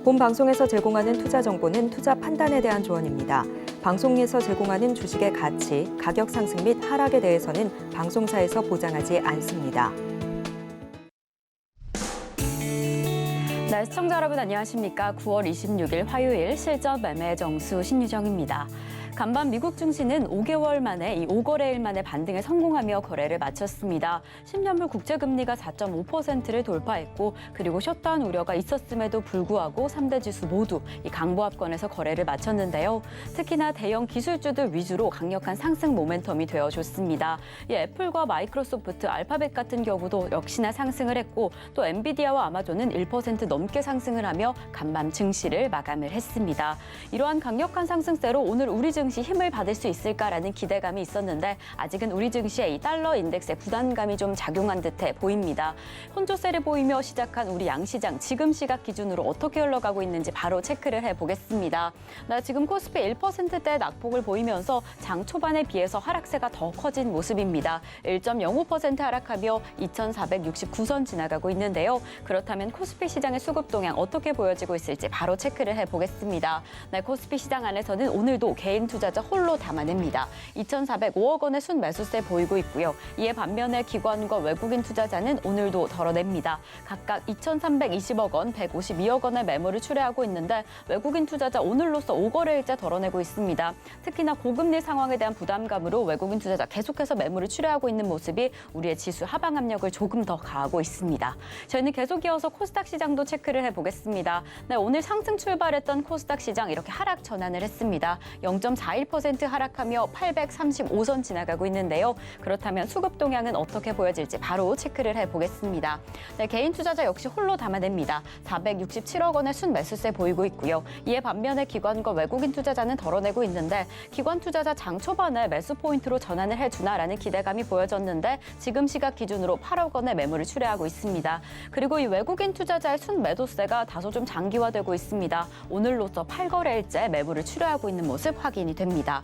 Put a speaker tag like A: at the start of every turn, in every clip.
A: 본 방송에서 제공하는 투자 정보는 투자 판단에 대한 조언입니다. 방송에서 제공하는 주식의 가치, 가격 상승 및 하락에 대해서는 방송사에서 보장하지 않습니다.
B: 네, 시청자 여러분 안녕하십니까? 9월 26일 화요일 실전 매매 정수 신유정입니다. 간밤 미국 증시는 5개월 만에 이 5거래일 만에 반등에 성공하며 거래를 마쳤습니다. 10년물 국채금리가 4.5%를 돌파했고 그리고 셧다운 우려가 있었음에도 불구하고 3대 지수 모두 이 강보합권에서 거래를 마쳤는데요. 특히나 대형 기술주들 위주로 강력한 상승 모멘텀이 되어줬습니다. 이 애플과 마이크로소프트, 알파벳 같은 경우도 역시나 상승을 했고 또 엔비디아와 아마존은 1% 넘게 상승을 하며 간밤 증시를 마감을 했습니다. 이러한 강력한 상승세로 오늘 우리 증시 힘을 받을 수 있을까라는 기대감이 있었는데 아직은 우리 증시의 이 달러 인덱스에 부담감이 좀 작용한 듯해 보입니다. 혼조세를 보이며 시작한 우리 양시장 지금 시각 기준으로 어떻게 흘러가고 있는지 바로 체크를 해보겠습니다. 지금 코스피 1%대 낙폭을 보이면서 장 초반에 비해서 하락세가 더 커진 모습입니다. 1.05% 하락하며 2,469선 지나가고 있는데요. 그렇다면 코스피 시장의 수급 동향 어떻게 보여지고 있을지 바로 체크를 해보겠습니다. 코스피 시장 안에서는 오늘도 개인 투자자 홀로 담아냅니다. 2,405억 원의 순매수세 보이고 있고요. 이에 반면에 기관과 외국인 투자자는 오늘도 덜어냅니다. 각각 2,320억 원, 152억 원의 매물을 출회하고 있는데 외국인 투자자 오늘로써 5거래일째 덜어내고 있습니다. 특히나 고금리 상황에 대한 부담감으로 외국인 투자자 계속해서 매물을 출회하고 있는 모습이 우리의 지수 하방 압력을 조금 더 가하고 있습니다. 저희는 계속 이어서 코스닥 시장도 체크를 해보겠습니다. 오늘 상승 출발했던 코스닥 시장 이렇게 하락 전환을 했습니다. 0.41% 하락하며 835선 지나가고 있는데요. 그렇다면 수급 동향은 어떻게 보여질지 바로 체크를 해보겠습니다. 개인 투자자 역시 홀로 담아냅니다. 467억 원의 순매수세 보이고 있고요. 이에 반면에 기관과 외국인 투자자는 덜어내고 있는데 기관 투자자 장 초반에 매수 포인트로 전환을 해주나라는 기대감이 보여졌는데 지금 시각 기준으로 8억 원의 매물을 출회하고 있습니다. 그리고 이 외국인 투자자의 순매도세가 다소 좀 장기화되고 있습니다. 오늘로써 8거래일째 매물을 출회하고 있는 모습 확인이 됩니다.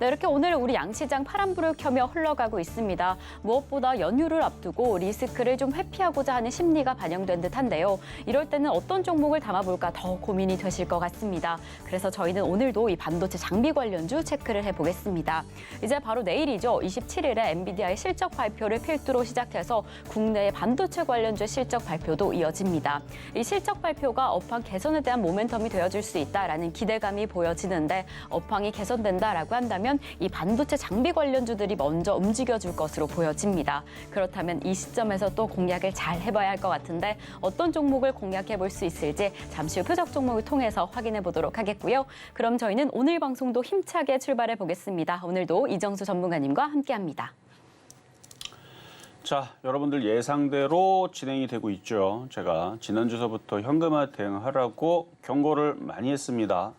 B: 이렇게 오늘 우리 양시장 파란불을 켜며 흘러가고 있습니다. 무엇보다 연휴를 앞두고 리스크를 좀 회피하고자 하는 심리가 반영된 듯한데요. 이럴 때는 어떤 종목을 담아볼까 더 고민이 되실 것 같습니다. 그래서 저희는 오늘도 이 반도체 장비 관련주 체크를 해보겠습니다. 이제 바로 내일이죠. 27일에 엔비디아의 실적 발표를 필두로 시작해서 국내의 반도체 관련주의 실적 발표도 이어집니다. 이 실적 발표가 업황 개선에 대한 모멘텀이 되어줄 수 있다라는 기대감이 보여지는데 업황이 개선된다라고 한다면 이 반도체 장비 관련주들이 먼저 움직여줄 것으로 보여집니다. 그렇다면 이 시점에서 또 공략을 잘 해봐야 할 것 같은데 어떤 종목을 공략해 볼 수 있을지 잠시 후 표적 종목을 통해서 확인해 보도록 하겠고요. 그럼 저희는 오늘 방송도 힘차게 출발해 보겠습니다. 오늘도 이정수 전문가님과 함께합니다.
C: 자, 여러분들 예상대로 진행이 되고 있죠. 제가 지난주서부터 현금화 대응하라고 경고를 많이 했습니다.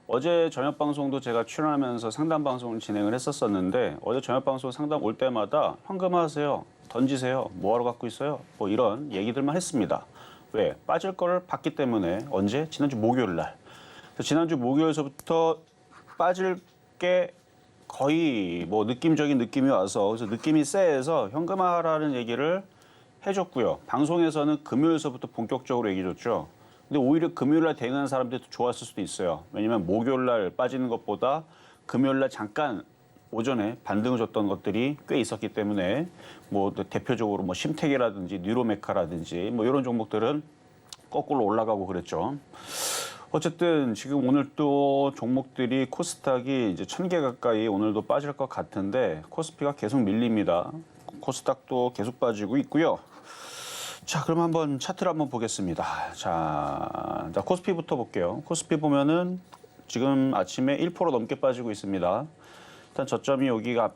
C: 어제 저녁 방송도 제가 출연하면서 상담 방송을 진행을 했었는데 어제 저녁 방송 상담 올 때마다 현금화하세요. 던지세요. 뭐하러 갖고 있어요? 뭐 이런 얘기들만 했습니다. 왜? 빠질 거를 봤기 때문에 언제? 지난주 목요일 날. 그래서 지난주 목요일서부터 빠질 게 거의 뭐 느낌적인 느낌이 와서 그래서 느낌이 세해서 현금화하라는 얘기를 해줬고요. 방송에서는 금요일서부터 본격적으로 얘기해줬죠. 근데 오히려 금요일날 대응한 사람들이 좋았을 수도 있어요. 왜냐면 목요일날 빠지는 것보다 금요일날 잠깐 오전에 반등을 줬던 것들이 꽤 있었기 때문에 뭐 대표적으로 뭐 심택이라든지 뉴로메카라든지 뭐 이런 종목들은 거꾸로 올라가고 그랬죠. 어쨌든 지금 오늘 또 종목들이 코스닥이 이제 1,000개 가까이 오늘도 빠질 것 같은데 코스피가 계속 밀립니다. 코스닥도 계속 빠지고 있고요. 자, 그럼 한번 차트를 한번 보겠습니다. 자, 코스피부터 볼게요. 코스피 보면은 지금 아침에 1% 넘게 빠지고 있습니다. 일단 저점이 여기가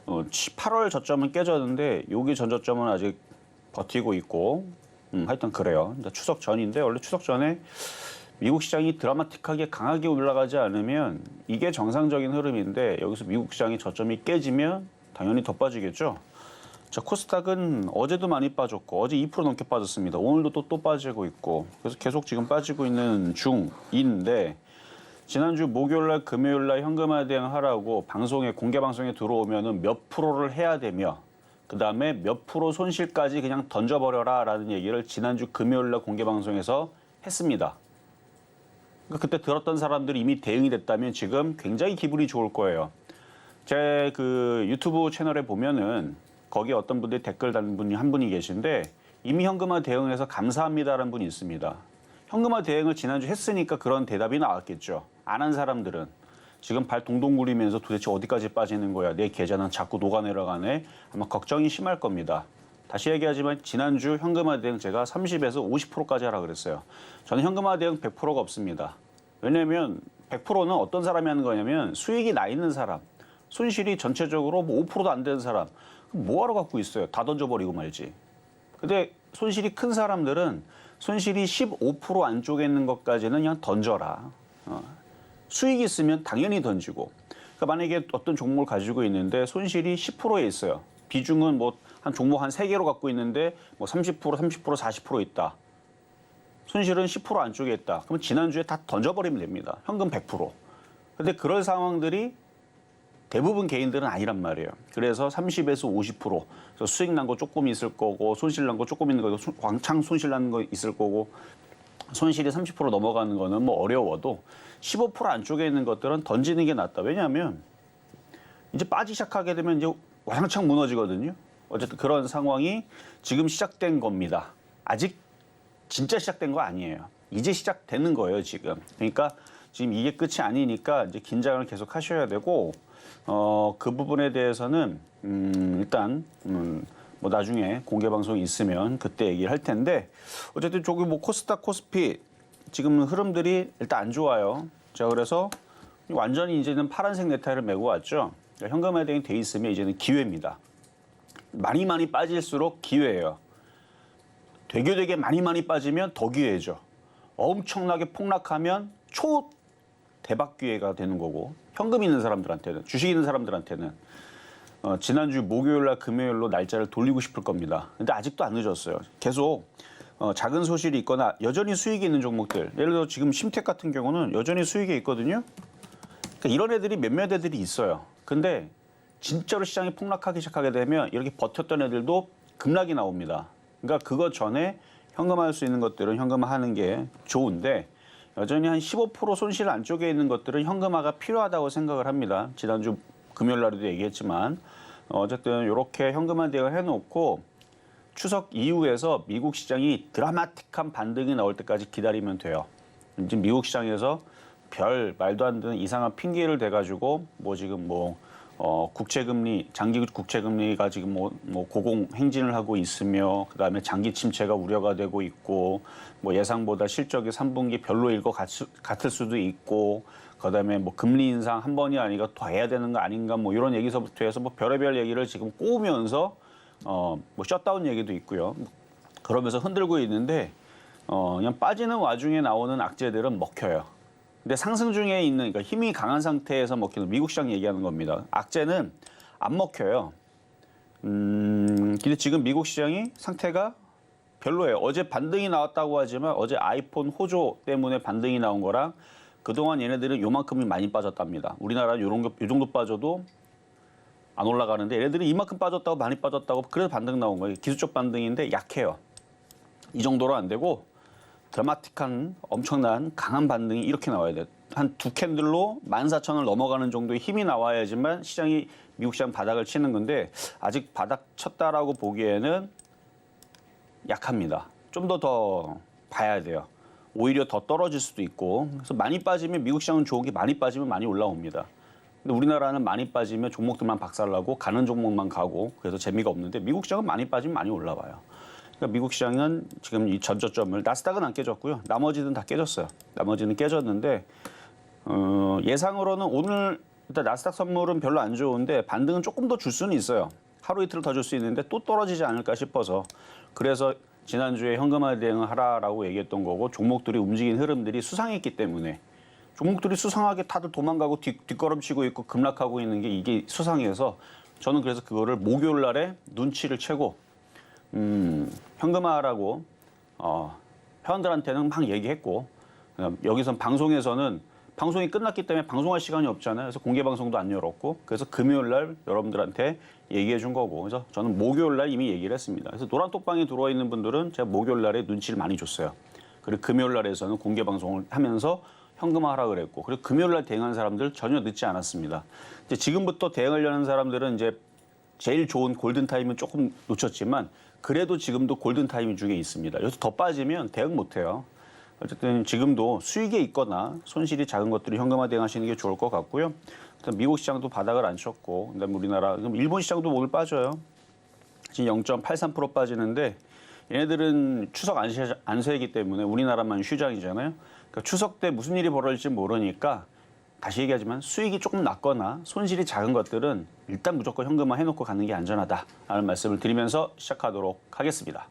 C: 8월 저점은 깨졌는데 여기 전 저점은 아직 버티고 있고 하여튼 그래요. 추석 전인데 원래 추석 전에 미국 시장이 드라마틱하게 강하게 올라가지 않으면 이게 정상적인 흐름인데 여기서 미국 시장이 저점이 깨지면 당연히 더 빠지겠죠. 자, 코스닥은 어제도 많이 빠졌고 어제 2% 넘게 빠졌습니다. 오늘도 또 빠지고 있고 그래서 계속 지금 빠지고 있는 중인데 지난주 목요일날 금요일날 현금화 대응하라고 방송에 공개 방송에 들어오면은 몇 프로를 해야 되며 그다음에 몇 프로 손실까지 그냥 던져버려라 라는 얘기를 지난주 금요일날 공개 방송에서 했습니다. 그러니까 그때 들었던 사람들이 이미 대응이 됐다면 지금 굉장히 기분이 좋을 거예요. 제 그 유튜브 채널에 보면은 거기에 어떤 분들이 댓글 달는 분이 한 분이 계신데 이미 현금화 대응해서 감사합니다라는 분이 있습니다. 현금화 대응을 지난주 했으니까 그런 대답이 나왔겠죠. 안 한 사람들은 지금 발 동동 구리면서 도대체 어디까지 빠지는 거야. 내 계좌는 자꾸 녹아내려가네. 아마 걱정이 심할 겁니다. 다시 얘기하지만 지난주 현금화 대응 제가 30에서 50%까지 하라 그랬어요. 저는 현금화 대응 100%가 없습니다. 왜냐하면 100%는 어떤 사람이 하는 거냐면 수익이 나 있는 사람, 손실이 전체적으로 뭐 5%도 안 되는 사람, 뭐하러 갖고 있어요? 다 던져버리고 말지. 근데 손실이 큰 사람들은 손실이 15% 안쪽에 있는 것까지는 그냥 던져라. 수익이 있으면 당연히 던지고. 그러니까 만약에 어떤 종목을 가지고 있는데 손실이 10%에 있어요. 비중은 뭐 한 종목 한 3개로 갖고 있는데 뭐 30%, 40% 있다. 손실은 10% 안쪽에 있다. 그러면 지난주에 다 던져버리면 됩니다. 현금 100%. 근데 그럴 상황들이 대부분 개인들은 아니란 말이에요. 그래서 30에서 50%. 그래서 수익 난 거 조금 있을 거고 손실 난 거 조금 있는 거, 왕창 손실 나는 거 있을 거고 손실이 30% 넘어가는 거는 뭐 어려워도 15% 안쪽에 있는 것들은 던지는 게 낫다. 왜냐하면 이제 빠지기 시작하게 되면 이제 왕창 무너지거든요. 어쨌든 그런 상황이 지금 시작된 겁니다. 아직 진짜 시작된 거 아니에요. 이제 시작되는 거예요, 지금. 그러니까 지금 이게 끝이 아니니까 이제 긴장을 계속 하셔야 되고 그 부분에 대해서는 일단 뭐 나중에 공개 방송이 있으면 그때 얘기를 할 텐데 어쨌든 저기 뭐 코스닥, 코스피 지금 흐름들이 일단 안 좋아요. 자, 그래서 완전히 이제는 파란색 넥타이를 메고 왔죠. 그러니까 현금화 대응이 돼 있으면 이제는 기회입니다. 많이 빠질수록 기회예요. 되게 많이 빠지면 더 기회죠. 엄청나게 폭락하면 초 대박 기회가 되는 거고 현금 있는 사람들한테는 주식 있는 사람들한테는 지난주 목요일날 금요일로 날짜를 돌리고 싶을 겁니다. 근데 아직도 안 늦었어요. 계속 작은 소실이 있거나 여전히 수익이 있는 종목들 예를 들어 지금 심택 같은 경우는 여전히 수익이 있거든요. 그러니까 이런 애들이 몇몇 애들이 있어요. 근데 진짜로 시장이 폭락하기 시작하게 되면 이렇게 버텼던 애들도 급락이 나옵니다. 그러니까 그것 전에 현금화할 수 있는 것들은 현금화하는 게 좋은데 여전히 한 15% 손실 안쪽에 있는 것들은 현금화가 필요하다고 생각을 합니다. 지난주 금요일 날에도 얘기했지만 어쨌든 이렇게 현금화 대응을 해놓고 추석 이후에서 미국 시장이 드라마틱한 반등이 나올 때까지 기다리면 돼요. 이제 미국 시장에서 별 말도 안 되는 이상한 핑계를 대가지고 뭐 지금 국채금리, 장기 국채금리가 지금 고공 행진을 하고 있으며 그다음에 장기 침체가 우려가 되고 있고 뭐 예상보다 실적이 3분기 별로일 것 같을 수도 있고 그다음에 뭐 금리 인상 한 번이 아니라 더 해야 되는 거 아닌가 뭐 이런 얘기서부터 해서 뭐 별의별 얘기를 지금 꼬우면서 뭐 셧다운 얘기도 있고요. 그러면서 흔들고 있는데 그냥 빠지는 와중에 나오는 악재들은 먹혀요. 근데 상승 중에 있는 그러니까 힘이 강한 상태에서 먹히는 미국 시장 얘기하는 겁니다. 악재는 안 먹혀요. 근데 지금 미국 시장이 상태가 별로예요. 어제 반등이 나왔다고 하지만 어제 아이폰 호조 때문에 반등이 나온 거랑 그동안 얘네들은 요만큼이 많이 빠졌답니다. 우리나라는 요 정도 빠져도 안 올라가는데 얘네들은 이만큼 빠졌다고 많이 빠졌다고 그래서 반등 나온 거예요. 기술적 반등인데 약해요. 이 정도로 안 되고 드라마틱한 엄청난 강한 반등이 이렇게 나와야 돼. 한 두 캔들로 14,000을 넘어가는 정도의 힘이 나와야지만 시장이 미국 시장 바닥을 치는 건데 아직 바닥 쳤다라고 보기에는 약합니다. 좀 더 봐야 돼요. 오히려 더 떨어질 수도 있고 그래서 많이 빠지면 미국 시장은 좋은 게 많이 빠지면 많이 올라옵니다. 근데 우리나라는 많이 빠지면 종목들만 박살나고 가는 종목만 가고 그래서 재미가 없는데 미국 시장은 많이 빠지면 많이 올라와요. 그러니까 미국 시장은 지금 이 전저점을 나스닥은 안 깨졌고요. 나머지는 다 깨졌어요. 나머지는 깨졌는데 예상으로는 오늘 일단 나스닥 선물은 별로 안 좋은데 반등은 조금 더 줄 수는 있어요. 하루 이틀 더 줄 수 있는데 또 떨어지지 않을까 싶어서 그래서 지난주에 현금화 대응을 하라라고 얘기했던 거고 종목들이 움직인 흐름들이 수상했기 때문에 종목들이 수상하게 다들 도망가고 뒷걸음치고 있고 급락하고 있는 게 이게 수상해서 저는 그래서 그거를 목요일 날에 눈치를 채고 현금화라고 회원들한테는 막 얘기했고 여기선 방송에서는 방송이 끝났기 때문에 방송할 시간이 없잖아요. 그래서 공개 방송도 안 열었고 그래서 금요일 날 여러분들한테 얘기해 준 거고 그래서 저는 목요일 날 이미 얘기를 했습니다. 그래서 노란 톡방에 들어와 있는 분들은 제가 목요일 날에 눈치를 많이 줬어요. 그리고 금요일 날에서는 공개 방송을 하면서 현금화 하라 그랬고, 그리고 금요일 날 대응한 사람들 전혀 늦지 않았습니다. 이제 지금부터 대응하려는 사람들은 이제 제일 좋은 골든타임은 조금 놓쳤지만 그래도 지금도 골든타임 중에 있습니다. 여기서 더 빠지면 대응 못해요. 어쨌든 지금도 수익에 있거나 손실이 작은 것들이 현금화 대응하시는 게 좋을 것 같고요. 일단 미국 시장도 바닥을 안 쳤고, 그다음에 우리나라, 그럼 일본 시장도 오늘 빠져요. 지금 0.83% 빠지는데 얘네들은 추석 안세이기 때문에 우리나라만 휴장이잖아요. 그러니까 추석 때 무슨 일이 벌어질지 모르니까 다시 얘기하지만 수익이 조금 낮거나 손실이 작은 것들은 일단 무조건 현금화 해놓고 가는 게 안전하다라는 말씀을 드리면서 시작하도록 하겠습니다.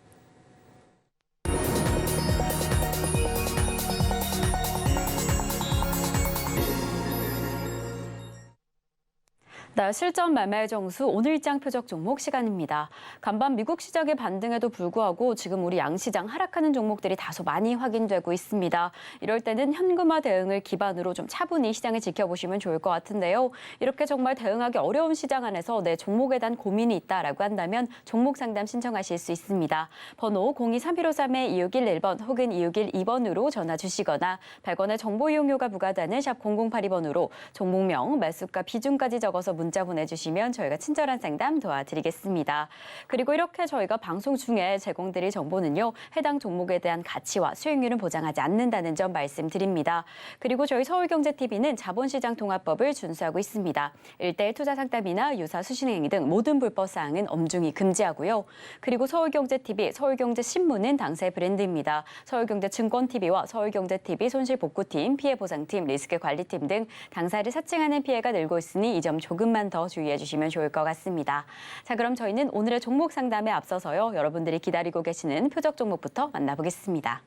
B: 네, 실전 매매 정수 오늘장 표적 종목 시간입니다. 간밤 미국 시장의 반등에도 불구하고 지금 우리 양시장 하락하는 종목들이 다소 많이 확인되고 있습니다. 이럴 때는 현금화 대응을 기반으로 좀 차분히 시장을 지켜보시면 좋을 것 같은데요. 이렇게 정말 대응하기 어려운 시장 안에서 내 종목에 대한 고민이 있다라고 한다면 종목 상담 신청하실 수 있습니다. 번호 023153-2611번 혹은 2612번으로 전화 주시거나 100원의 정보 이용료가 부과되는 샵 0082번으로 종목명, 매수가, 비중까지 적어서 문자 보내주시면 저희가 친절한 상담 도와드리겠습니다. 그리고 이렇게 저희가 방송 중에 제공드릴 정보는요, 해당 종목에 대한 가치와 수익률은 보장하지 않는다는 점 말씀드립니다. 그리고 저희 서울경제TV는 자본시장 통합법을 준수하고 있습니다. 1:1 투자 상담이나 유사 수신행위 등 모든 불법 사항은 엄중히 금지하고요. 그리고 서울경제TV, 서울경제신문은 당사의 브랜드입니다. 서울경제증권TV와 서울경제TV 손실복구팀, 피해보상팀, 리스크관리팀 등 당사를 사칭하는 피해가 늘고 있으니 이 점 조금만 더 주의해 주시면 좋을 것 같습니다. 자, 그럼 저희는 오늘의 종목 상담에 앞서서요, 여러분들이 기다리고 계시는 표적 종목부터 만나보겠습니다.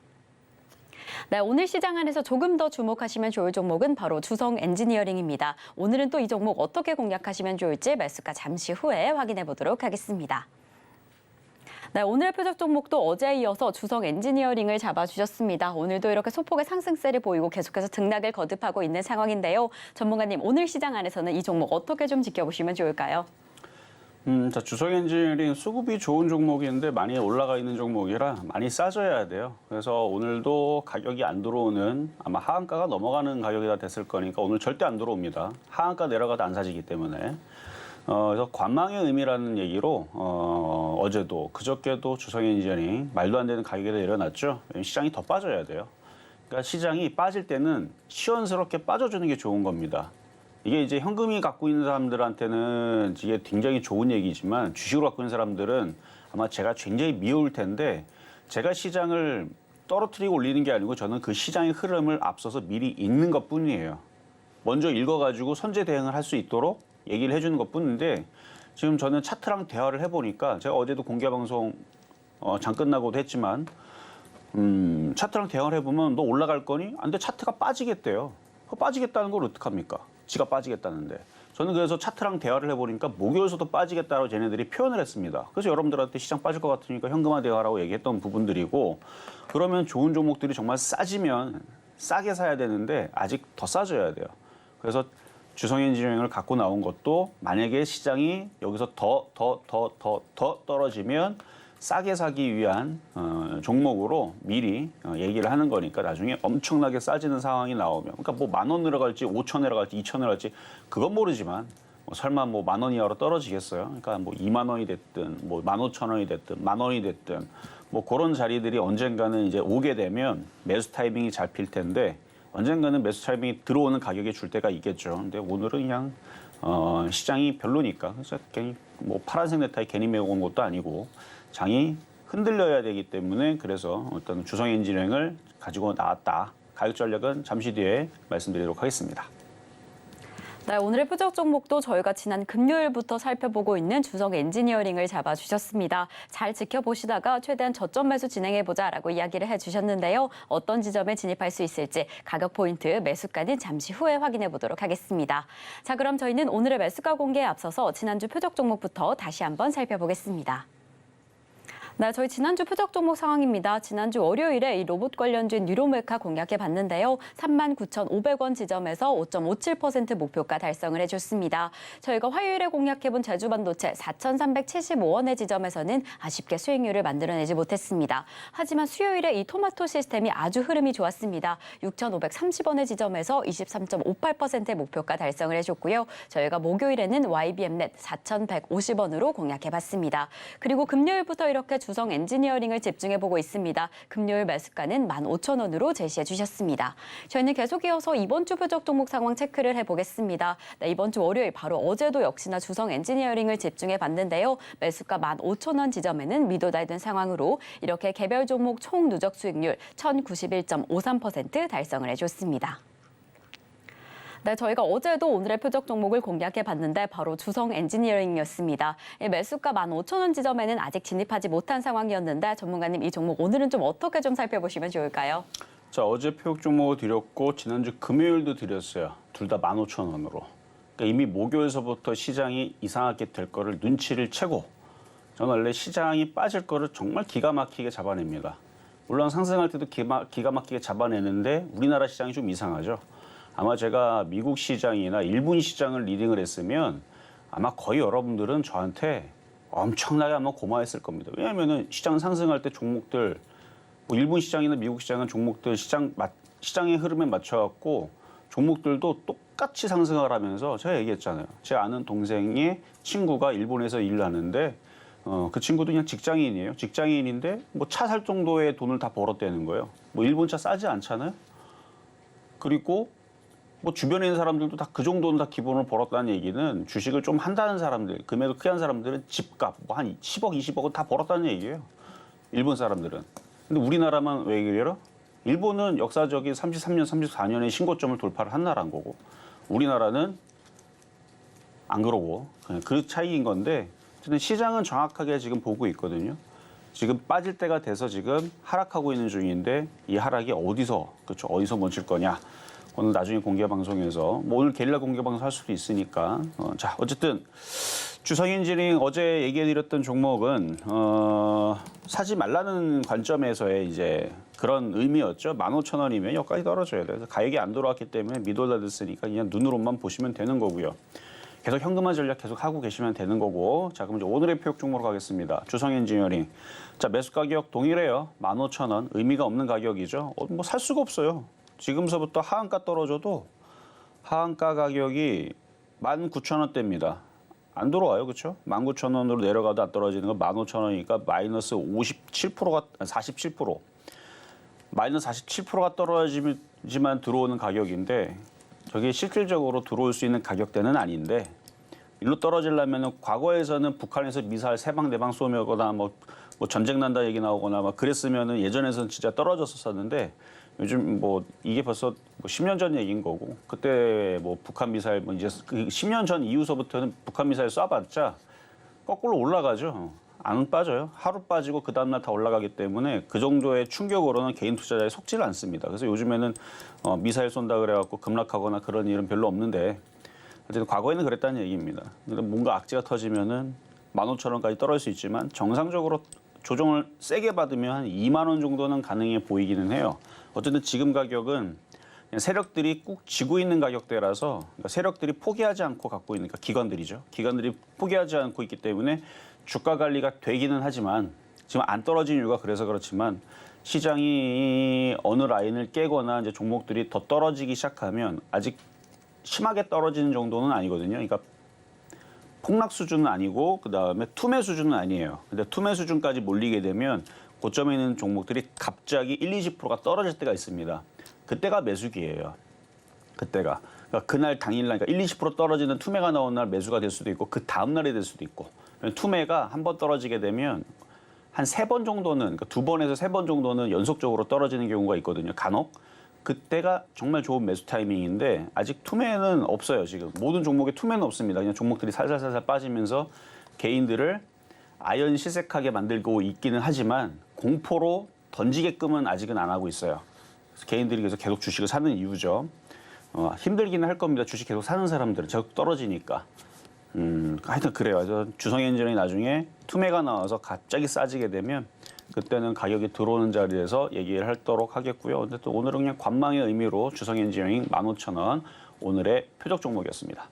B: 네, 오늘 시장 안에서 조금 더 주목하시면 좋을 종목은 바로 주성 엔지니어링입니다. 오늘은 또 이 종목 어떻게 공략하시면 좋을지 매수가 잠시 후에 확인해 보도록 하겠습니다. 네, 오늘의 표적 종목도 어제에 이어서 주성 엔지니어링을 잡아주셨습니다. 오늘도 이렇게 소폭의 상승세를 보이고 계속해서 등락을 거듭하고 있는 상황인데요. 전문가님, 오늘 시장 안에서는 이 종목 어떻게 좀 지켜보시면 좋을까요?
C: 자, 주성 엔지니어링 수급이 좋은 종목인데 많이 올라가 있는 종목이라 많이 싸져야 돼요. 그래서 오늘도 가격이 안 들어오는, 아마 하한가가 넘어가는 가격이 다 됐을 거니까 오늘 절대 안 들어옵니다. 하한가 내려가도 안 사지기 때문에. 그래서 관망의 의미라는 얘기로 어제도 그저께도 주성 엔지니어링 말도 안 되는 가격에 내려놨죠. 시장이 더 빠져야 돼요. 그러니까 시장이 빠질 때는 시원스럽게 빠져주는 게 좋은 겁니다. 이게 이제 현금이 갖고 있는 사람들한테는 이게 굉장히 좋은 얘기지만 주식으로 갖고 있는 사람들은 아마 제가 굉장히 미울 텐데, 제가 시장을 떨어뜨리고 올리는 게 아니고 저는 그 시장의 흐름을 앞서서 미리 읽는 것뿐이에요. 먼저 읽어가지고 선제 대응을 할 수 있도록 얘기를 해주는 것뿐인데, 지금 저는 차트랑 대화를 해보니까, 제가 어제도 공개 방송 장 끝나고도 했지만 차트랑 대화를 해보면 너 올라갈 거니? 안 돼, 차트가 빠지겠대요. 빠지겠다는 걸 어떡합니까? 지가 빠지겠다는데. 저는 그래서 차트랑 대화를 해보니까 목요일서도 빠지겠다고 쟤네들이 표현을 했습니다. 그래서 여러분들한테 시장 빠질 것 같으니까 현금화 대화라고 얘기했던 부분들이고, 그러면 좋은 종목들이 정말 싸지면 싸게 사야 되는데 아직 더 싸져야 돼요. 그래서 주성 엔지니어링을 갖고 나온 것도 만약에 시장이 여기서 더 떨어지면 싸게 사기 위한 종목으로 미리 얘기를 하는 거니까, 나중에 엄청나게 싸지는 상황이 나오면, 그러니까 뭐 10,000원 내려갈지 5,000원 내려갈지 2,000원 내려갈지 그건 모르지만 설마 뭐 10,000원 이하로 떨어지겠어요? 그러니까 뭐 20,000원이 됐든 뭐 15,000원이 됐든 10,000원이 됐든 뭐 그런 자리들이 언젠가는 이제 오게 되면 매수 타이밍이 잡힐 텐데, 언젠가는 매수 타이밍이 들어오는 가격에 줄 때가 있겠죠. 근데 오늘은 그냥 시장이 별로니까, 그래서 괜히 뭐 파란색 넥타이 괜히 메고 온 것도 아니고 장이 흔들려야 되기 때문에, 그래서 어떤 주성 엔지니어링을 가지고 나왔다. 가격 전략은 잠시 뒤에 말씀드리도록 하겠습니다.
B: 네, 오늘의 표적 종목도 저희가 지난 금요일부터 살펴보고 있는 주성 엔지니어링을 잡아주셨습니다. 잘 지켜보시다가 최대한 저점 매수 진행해보자라고 이야기를 해주셨는데요. 어떤 지점에 진입할 수 있을지 가격 포인트, 매수가는 잠시 후에 확인해보도록 하겠습니다. 자, 그럼 저희는 오늘의 매수가 공개에 앞서서 지난주 표적 종목부터 다시 한번 살펴보겠습니다. 네, 저희 지난주 표적 종목 상황입니다. 지난주 월요일에 이 로봇 관련주인 뉴로메카 공략해 봤는데요. 39,500원 지점에서 5.57% 목표가 달성을 해줬습니다. 저희가 화요일에 공략해본 제주반도체 4,375원의 지점에서는 아쉽게 수익률을 만들어내지 못했습니다. 하지만 수요일에 이 토마토 시스템이 아주 흐름이 좋았습니다. 6,530원의 지점에서 23.58%의 목표가 달성을 해줬고요. 저희가 목요일에는 YBM넷 4,150원으로 공략해 봤습니다. 그리고 금요일부터 이렇게 주성 엔지니어링을 집중해보고 있습니다. 금요일 매수가는 15,000원으로 제시해 주셨습니다. 저희는 계속 이어서 이번 주 표적 종목 상황 체크를 해보겠습니다. 네, 이번 주 월요일 바로 어제도 역시나 주성 엔지니어링을 집중해봤는데요. 매수가 15,000원 지점에는 미도달된 상황으로 이렇게 개별 종목 총 누적 수익률 1,091.53% 달성을 해줬습니다. 네, 저희가 어제도 오늘의 표적 종목을 공략해 봤는데 바로 주성 엔지니어링이었습니다. 매수가 15,000원 지점에는 아직 진입하지 못한 상황이었는데 전문가님 이 종목 오늘은 좀 어떻게 좀 살펴보시면 좋을까요?
C: 자, 어제 표적 종목을 드렸고 지난주 금요일도 드렸어요. 둘 다 15,000원으로. 그러니까 이미 목요일서부터 시장이 이상하게 될 거를 눈치를 채고 저는 원래 시장이 빠질 거를 정말 기가 막히게 잡아냅니다. 물론 상승할 때도 기가 막히게 잡아내는데 우리나라 시장이 좀 이상하죠. 아마 제가 미국 시장이나 일본 시장을 리딩을 했으면 아마 거의 여러분들은 저한테 엄청나게 아마 고마워했을 겁니다. 왜냐하면 시장 상승할 때 종목들, 뭐 일본 시장이나 미국 시장은 종목들 시장의 흐름에 맞춰갖고 종목들도 똑같이 상승을 하면서 제가 얘기했잖아요. 제 아는 동생의 친구가 일본에서 일을 하는데 그 친구도 그냥 직장인이에요. 직장인인데 뭐 차 살 정도의 돈을 다 벌었다는 거예요. 뭐 일본 차 싸지 않잖아요. 그리고 뭐 주변에 있는 사람들도 다 그 정도는 다 기본을 벌었다는 얘기는 주식을 좀 한다는 사람들, 금액을 크게 한 사람들은 집값 뭐 한 10억, 20억은 다 벌었다는 얘기예요. 일본 사람들은. 근데 우리나라만 왜 그래요? 일본은 역사적인 33년, 34년의 신고점을 돌파를 한 나라인 거고 우리나라는 안 그러고 그냥 그 차이인 건데 어쨌든 시장은 정확하게 지금 보고 있거든요. 지금 빠질 때가 돼서 지금 하락하고 있는 중인데 이 하락이 어디서 멈출 거냐. 오늘 나중에 공개 방송에서 뭐 오늘 게릴라 공개 방송 할 수도 있으니까 자 어쨌든 주성엔지니어링 어제 얘기해드렸던 종목은 사지 말라는 관점에서의 이제 그런 의미였죠. 15,000원이면 여기까지 떨어져야 돼요. 그래서 가격이 안 돌아왔기 때문에 미도달됐으니까 그냥 눈으로만 보시면 되는 거고요. 계속 현금화 전략 계속 하고 계시면 되는 거고. 자, 그럼 이제 오늘의 표적 종목으로 가겠습니다. 주성 엔지니어링. 자, 매수 가격 동일해요. 15,000원. 의미가 없는 가격이죠. 뭐 살 수가 없어요. 지금서부터 하한가 떨어져도 하한가 가격이 19,000원대입니다. 안 들어와요. 그렇죠? 19,000원으로 내려가도 안 떨어지는 거 15,000원이니까 마이너스 47%가 47%. 마이너스 47%가 떨어지지만 들어오는 가격인데 저게 실질적으로 들어올 수 있는 가격대는 아닌데 일로 떨어지려면 과거에서는 북한에서 미사일 3방 4방 쏘거나 뭐 전쟁 난다 얘기 나오거나 막 그랬으면은 예전에는 진짜 떨어졌었는데 요즘 뭐 이게 벌써 10년 전 얘기인 거고 그때 뭐 북한 미사일 뭐 이제 10년 전 이후서부터는 북한 미사일 쏴봤자 거꾸로 올라가죠. 안 빠져요. 하루 빠지고 그 다음날 다 올라가기 때문에 그 정도의 충격으로는 개인 투자자에 속지를 않습니다. 그래서 요즘에는 미사일 쏜다 그래갖고 급락하거나 그런 일은 별로 없는데 어쨌든 과거에는 그랬다는 얘기입니다. 근데 뭔가 악재가 터지면은 15,000원까지 떨어질 수 있지만 정상적으로 조정을 세게 받으면 한 2만 원 정도는 가능해 보이기는 해요. 어쨌든 지금 가격은 그냥 세력들이 꾹 쥐고 있는 가격대라서 그러니까 세력들이 포기하지 않고 갖고 있는 그러니까 기관들이죠. 기관들이 포기하지 않고 있기 때문에 주가 관리가 되기는 하지만 지금 안 떨어진 이유가 그래서 그렇지만 시장이 어느 라인을 깨거나 이제 종목들이 더 떨어지기 시작하면 아직 심하게 떨어지는 정도는 아니거든요. 그러니까 폭락 수준은 아니고 그다음에 투매 수준은 아니에요. 근데 투매 수준까지 몰리게 되면 고점에 있는 종목들이 갑자기 20%가 떨어질 때가 있습니다. 그때가 매수기예요. 그때가. 그러니까 그날 당일날 그러니까 20% 떨어지는 투매가 나온 날 매수가 될 수도 있고 그 다음 날이 될 수도 있고. 투매가 한 번 떨어지게 되면 한 3번 정도는 그러니까 2번에서 3번 정도는 연속적으로 떨어지는 경우가 있거든요. 간혹. 그때가 정말 좋은 매수 타이밍인데 아직 투매는 없어요. 지금 모든 종목에 투매는 없습니다. 그냥 종목들이 살살살살 빠지면서 개인들을 아연실색하게 만들고 있기는 하지만 공포로 던지게끔은 아직은 안 하고 있어요. 그래서 개인들이 계속 주식을 사는 이유죠. 힘들기는 할 겁니다. 주식 계속 사는 사람들은 계속 떨어지니까. 하여튼 그래요. 그래서 주성엔지니어링이 나중에 투매가 나와서 갑자기 싸지게 되면 그때는 가격이 들어오는 자리에서 얘기를 하도록 하겠고요. 근데 또 오늘은 그냥 관망의 의미로 주성엔지니어링 15,000원 오늘의 표적 종목이었습니다.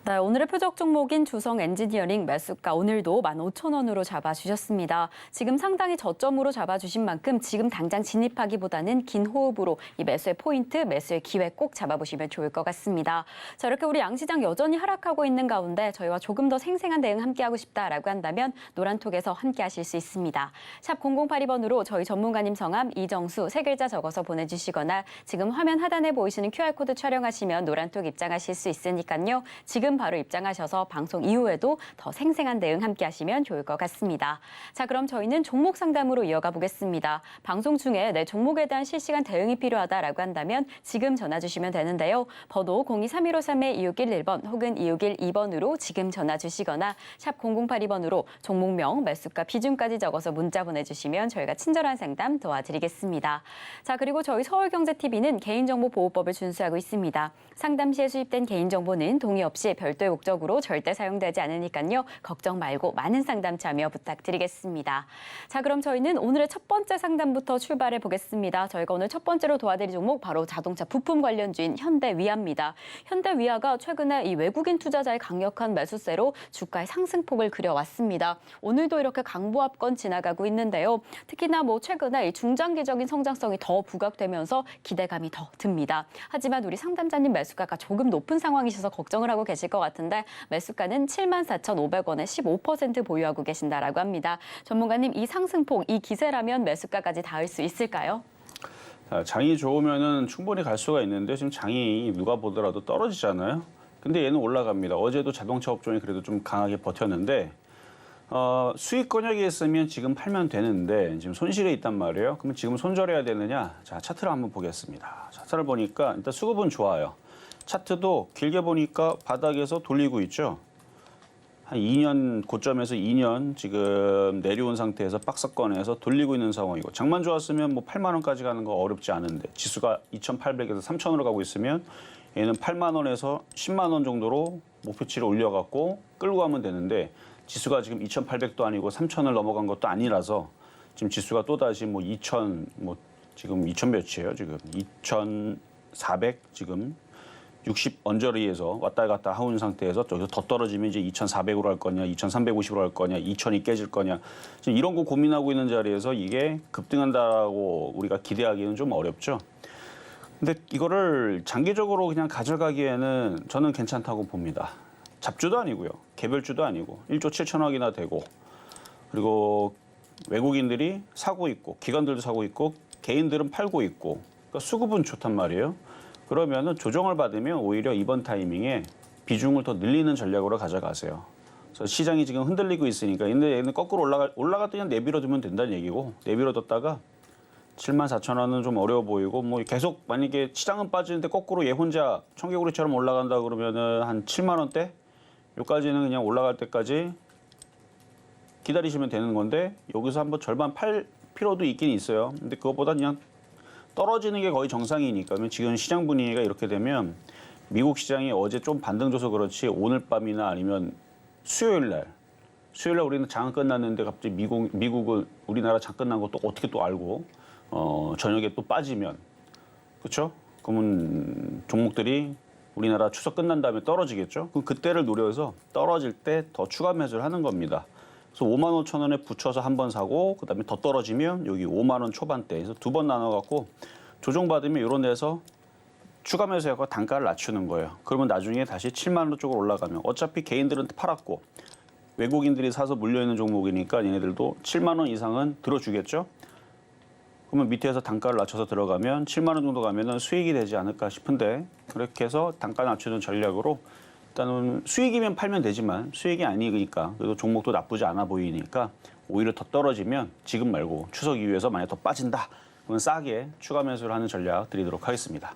B: 네, 오늘의 표적 종목인 주성 엔지니어링 매수가 오늘도 15,000원으로 잡아주셨습니다. 지금 상당히 저점으로 잡아주신 만큼 지금 당장 진입하기보다는 긴 호흡으로 이 매수의 포인트, 매수의 기회 꼭 잡아보시면 좋을 것 같습니다. 자, 이렇게 우리 양시장 여전히 하락하고 있는 가운데 저희와 조금 더 생생한 대응 함께하고 싶다라고 한다면 노란톡에서 함께하실 수 있습니다. 샵 0082번으로 저희 전문가님 성함 이정수 3글자 적어서 보내주시거나 지금 화면 하단에 보이시는 QR코드 촬영하시면 노란톡 입장하실 수 있으니까요. 지금 바로 입장하셔서 방송 이후에도 더 생생한 대응 함께 하시면 좋을 것 같습니다. 자, 그럼 저희는 종목 상담으로 이어가 보겠습니다. 방송 중에 내 종목에 대한 실시간 대응이 필요하다라고 한다면 지금 전화 주시면 되는데요. 번호 023153-2611번 혹은 2612번으로 지금 전화 주시거나 샵 0082번으로 종목명, 매수가, 비중까지 적어서 문자 보내주시면 저희가 친절한 상담 도와드리겠습니다. 자, 그리고 저희 서울경제TV는 개인정보보호법을 준수하고 있습니다. 상담 시에 수집된 개인정보는 동의 없이 별도의 목적으로 절대 사용되지 않으니까요. 걱정 말고 많은 상담 참여 부탁드리겠습니다. 자, 그럼 저희는 오늘의 첫 번째 상담부터 출발해 보겠습니다. 저희가 오늘 첫 번째로 도와드릴 종목 바로 자동차 부품 관련주인 현대위아입니다. 현대위아가 최근에 이 외국인 투자자의 강력한 매수세로 주가의 상승폭을 그려왔습니다. 오늘도 이렇게 강보합권 지나가고 있는데요. 특히나 최근에 이 중장기적인 성장성이 더 부각되면서 기대감이 더 듭니다. 하지만 우리 상담자님 매수가가 조금 높은 상황이셔서 걱정을 하고 계실 것 같은데 매수가는 74,500원에 15% 보유하고 계신다라고 합니다. 전문가님, 이 상승폭, 이 기세라면 매수가까지 닿을 수 있을까요?
C: 장이 좋으면은 충분히 갈 수가 있는데 지금 장이 누가 보더라도 떨어지잖아요. 근데 얘는 올라갑니다. 어제도 자동차 업종이 그래도 좀 강하게 버텼는데 수익 권역이 있으면 지금 팔면 되는데 지금 손실에 있단 말이에요. 그러면 지금 손절해야 되느냐? 자, 차트를 한번 보겠습니다. 차트를 보니까 일단 수급은 좋아요. 차트도 길게 보니까 바닥에서 돌리고 있죠. 한 2년 고점에서 2년 지금 내려온 상태에서 박스권에서 돌리고 있는 상황이고 장만 좋았으면 8만 원까지 가는 거 어렵지 않은데 지수가 2,800에서 3,000으로 가고 있으면 얘는 8만 원에서 10만 원 정도로 목표치를 올려갖고 끌고 가면 되는데 지수가 지금 2,800도 아니고 3,000을 넘어간 것도 아니라서 지금 지수가 또다시 2,000 지금 2,000 몇이에요 지금 2,400 지금 60 언저리에서 왔다 갔다 하는 상태에서 여기서 더 떨어지면 이제 2,400으로 할 거냐, 2,350으로 할 거냐, 2,000이 깨질 거냐. 지금 이런 거 고민하고 있는 자리에서 이게 급등한다고 우리가 기대하기는 좀 어렵죠. 근데 이거를 장기적으로 그냥 가져가기에는 저는 괜찮다고 봅니다. 잡주도 아니고요. 개별주도 아니고 1조 7천억이나 되고 그리고 외국인들이 사고 있고 기관들도 사고 있고 개인들은 팔고 있고 그러니까 수급은 좋단 말이에요. 그러면은 조정을 받으면 오히려 이번 타이밍에 비중을 더 늘리는 전략으로 가져가세요. 그래서 시장이 지금 흔들리고 있으니까 근데 얘는 거꾸로 올라갔더니 내밀어두면 된다는 얘기고 내밀어뒀다가 74,000원은 좀 어려워 보이고 계속 만약에 시장은 빠지는데 거꾸로 얘 혼자 청개구리처럼 올라간다 그러면은 한 7만 원대 여기까지는 그냥 올라갈 때까지 기다리시면 되는 건데 여기서 한번 절반 팔 필요도 있긴 있어요. 근데 그것보다 그냥 떨어지는 게 거의 정상이니까 지금 시장 분위기가 이렇게 되면 미국 시장이 어제 좀 반등 줘서 그렇지 오늘 밤이나 아니면 수요일 날 우리는 장 끝났는데 갑자기 미국은 우리나라 장 끝난 것도 어떻게 또 알고 저녁에 또 빠지면 그렇죠? 그러면 종목들이 우리나라 추석 끝난 다음에 떨어지겠죠? 그럼 그때를 노려서 떨어질 때 더 추가 매수를 하는 겁니다. 그래서 55,000원에 붙여서 한 번 사고 그다음에 더 떨어지면 여기 5만 원 초반대에서 두 번 나눠갖고 조정받으면 이런 데서 추가 매수해서 단가를 낮추는 거예요. 그러면 나중에 다시 7만 원 쪽으로 올라가면 어차피 개인들은 팔았고 외국인들이 사서 물려있는 종목이니까 얘네들도 7만 원 이상은 들어주겠죠. 그러면 밑에서 단가를 낮춰서 들어가면 7만 원 정도 가면은 수익이 되지 않을까 싶은데 그렇게 해서 단가 낮추는 전략으로 일단은 수익이면 팔면 되지만 수익이 아니니까 그래도 종목도 나쁘지 않아 보이니까 오히려 더 떨어지면 지금 말고 추석 이후에서 만약 더 빠진다. 그러면 싸게 추가 매수를 하는 전략 드리도록 하겠습니다.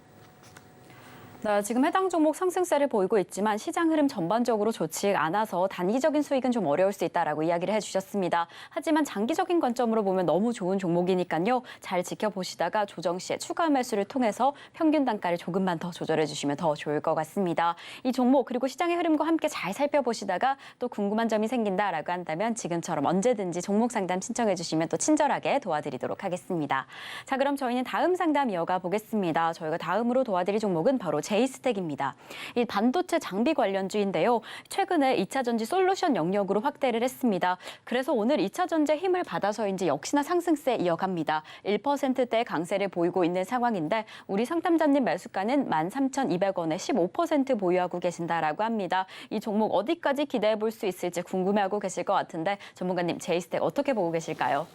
B: 네, 지금 해당 종목 상승세를 보이고 있지만 시장 흐름 전반적으로 좋지 않아서 단기적인 수익은 좀 어려울 수 있다라고 이야기를 해주셨습니다. 하지만 장기적인 관점으로 보면 너무 좋은 종목이니까요. 잘 지켜보시다가 조정 시에 추가 매수를 통해서 평균 단가를 조금만 더 조절해 주시면 더 좋을 것 같습니다. 이 종목 그리고 시장의 흐름과 함께 잘 살펴보시다가 또 궁금한 점이 생긴다라고 한다면 지금처럼 언제든지 종목 상담 신청해 주시면 또 친절하게 도와드리도록 하겠습니다. 자, 그럼 저희는 다음 상담 이어가 보겠습니다. 저희가 다음으로 도와드릴 종목은 바로 제이스텍입니다. 이 반도체 장비 관련주인데요. 최근에 2차 전지 솔루션 영역으로 확대를 했습니다. 그래서 오늘 2차 전지의 힘을 받아서인지 역시나 상승세 이어갑니다. 1%대 강세를 보이고 있는 상황인데 우리 상담자님 매수가는 13,200원에 15% 보유하고 계신다라고 합니다. 이 종목 어디까지 기대해 볼 수 있을지 궁금해하고 계실 것 같은데 전문가님 제이스텍 어떻게 보고 계실까요?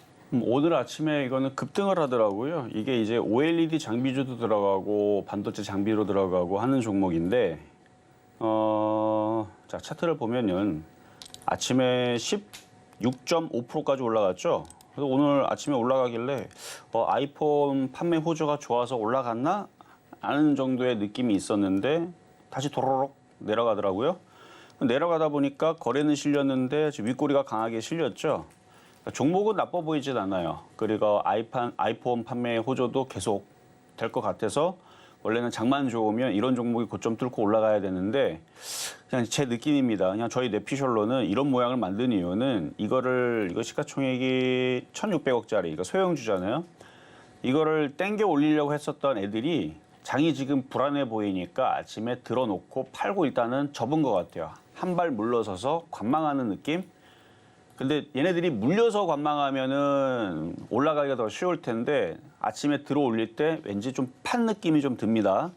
C: 오늘 아침에 이거는 급등을 하더라고요. 이게 이제 OLED 장비주도 들어가고 반도체 장비로 들어가고 하는 종목인데, 자 차트를 보면은 아침에 16.5%까지 올라갔죠. 그래서 오늘 아침에 올라가길래 아이폰 판매 호조가 좋아서 올라갔나? 하는 정도의 느낌이 있었는데 다시 도로록 내려가더라고요. 내려가다 보니까 거래는 실렸는데 윗꼬리가 강하게 실렸죠. 종목은 나빠 보이진 않아요. 그리고 아이폰 판매 호조도 계속 될 것 같아서 원래는 장만 좋으면 이런 종목이 고점 뚫고 올라가야 되는데 그냥 제 느낌입니다. 그냥 저희 뇌피셜로는 이런 모양을 만든 이유는 이거 시가총액이 1,600억짜리, 그러니까 소형주잖아요. 이거를 땡겨 올리려고 했었던 애들이 장이 지금 불안해 보이니까 아침에 들어놓고 팔고 일단은 접은 것 같아요. 한 발 물러서서 관망하는 느낌? 근데 얘네들이 물려서 관망하면은 올라가기가 더 쉬울 텐데 아침에 들어 올릴 때 왠지 좀 판 느낌이 좀 듭니다.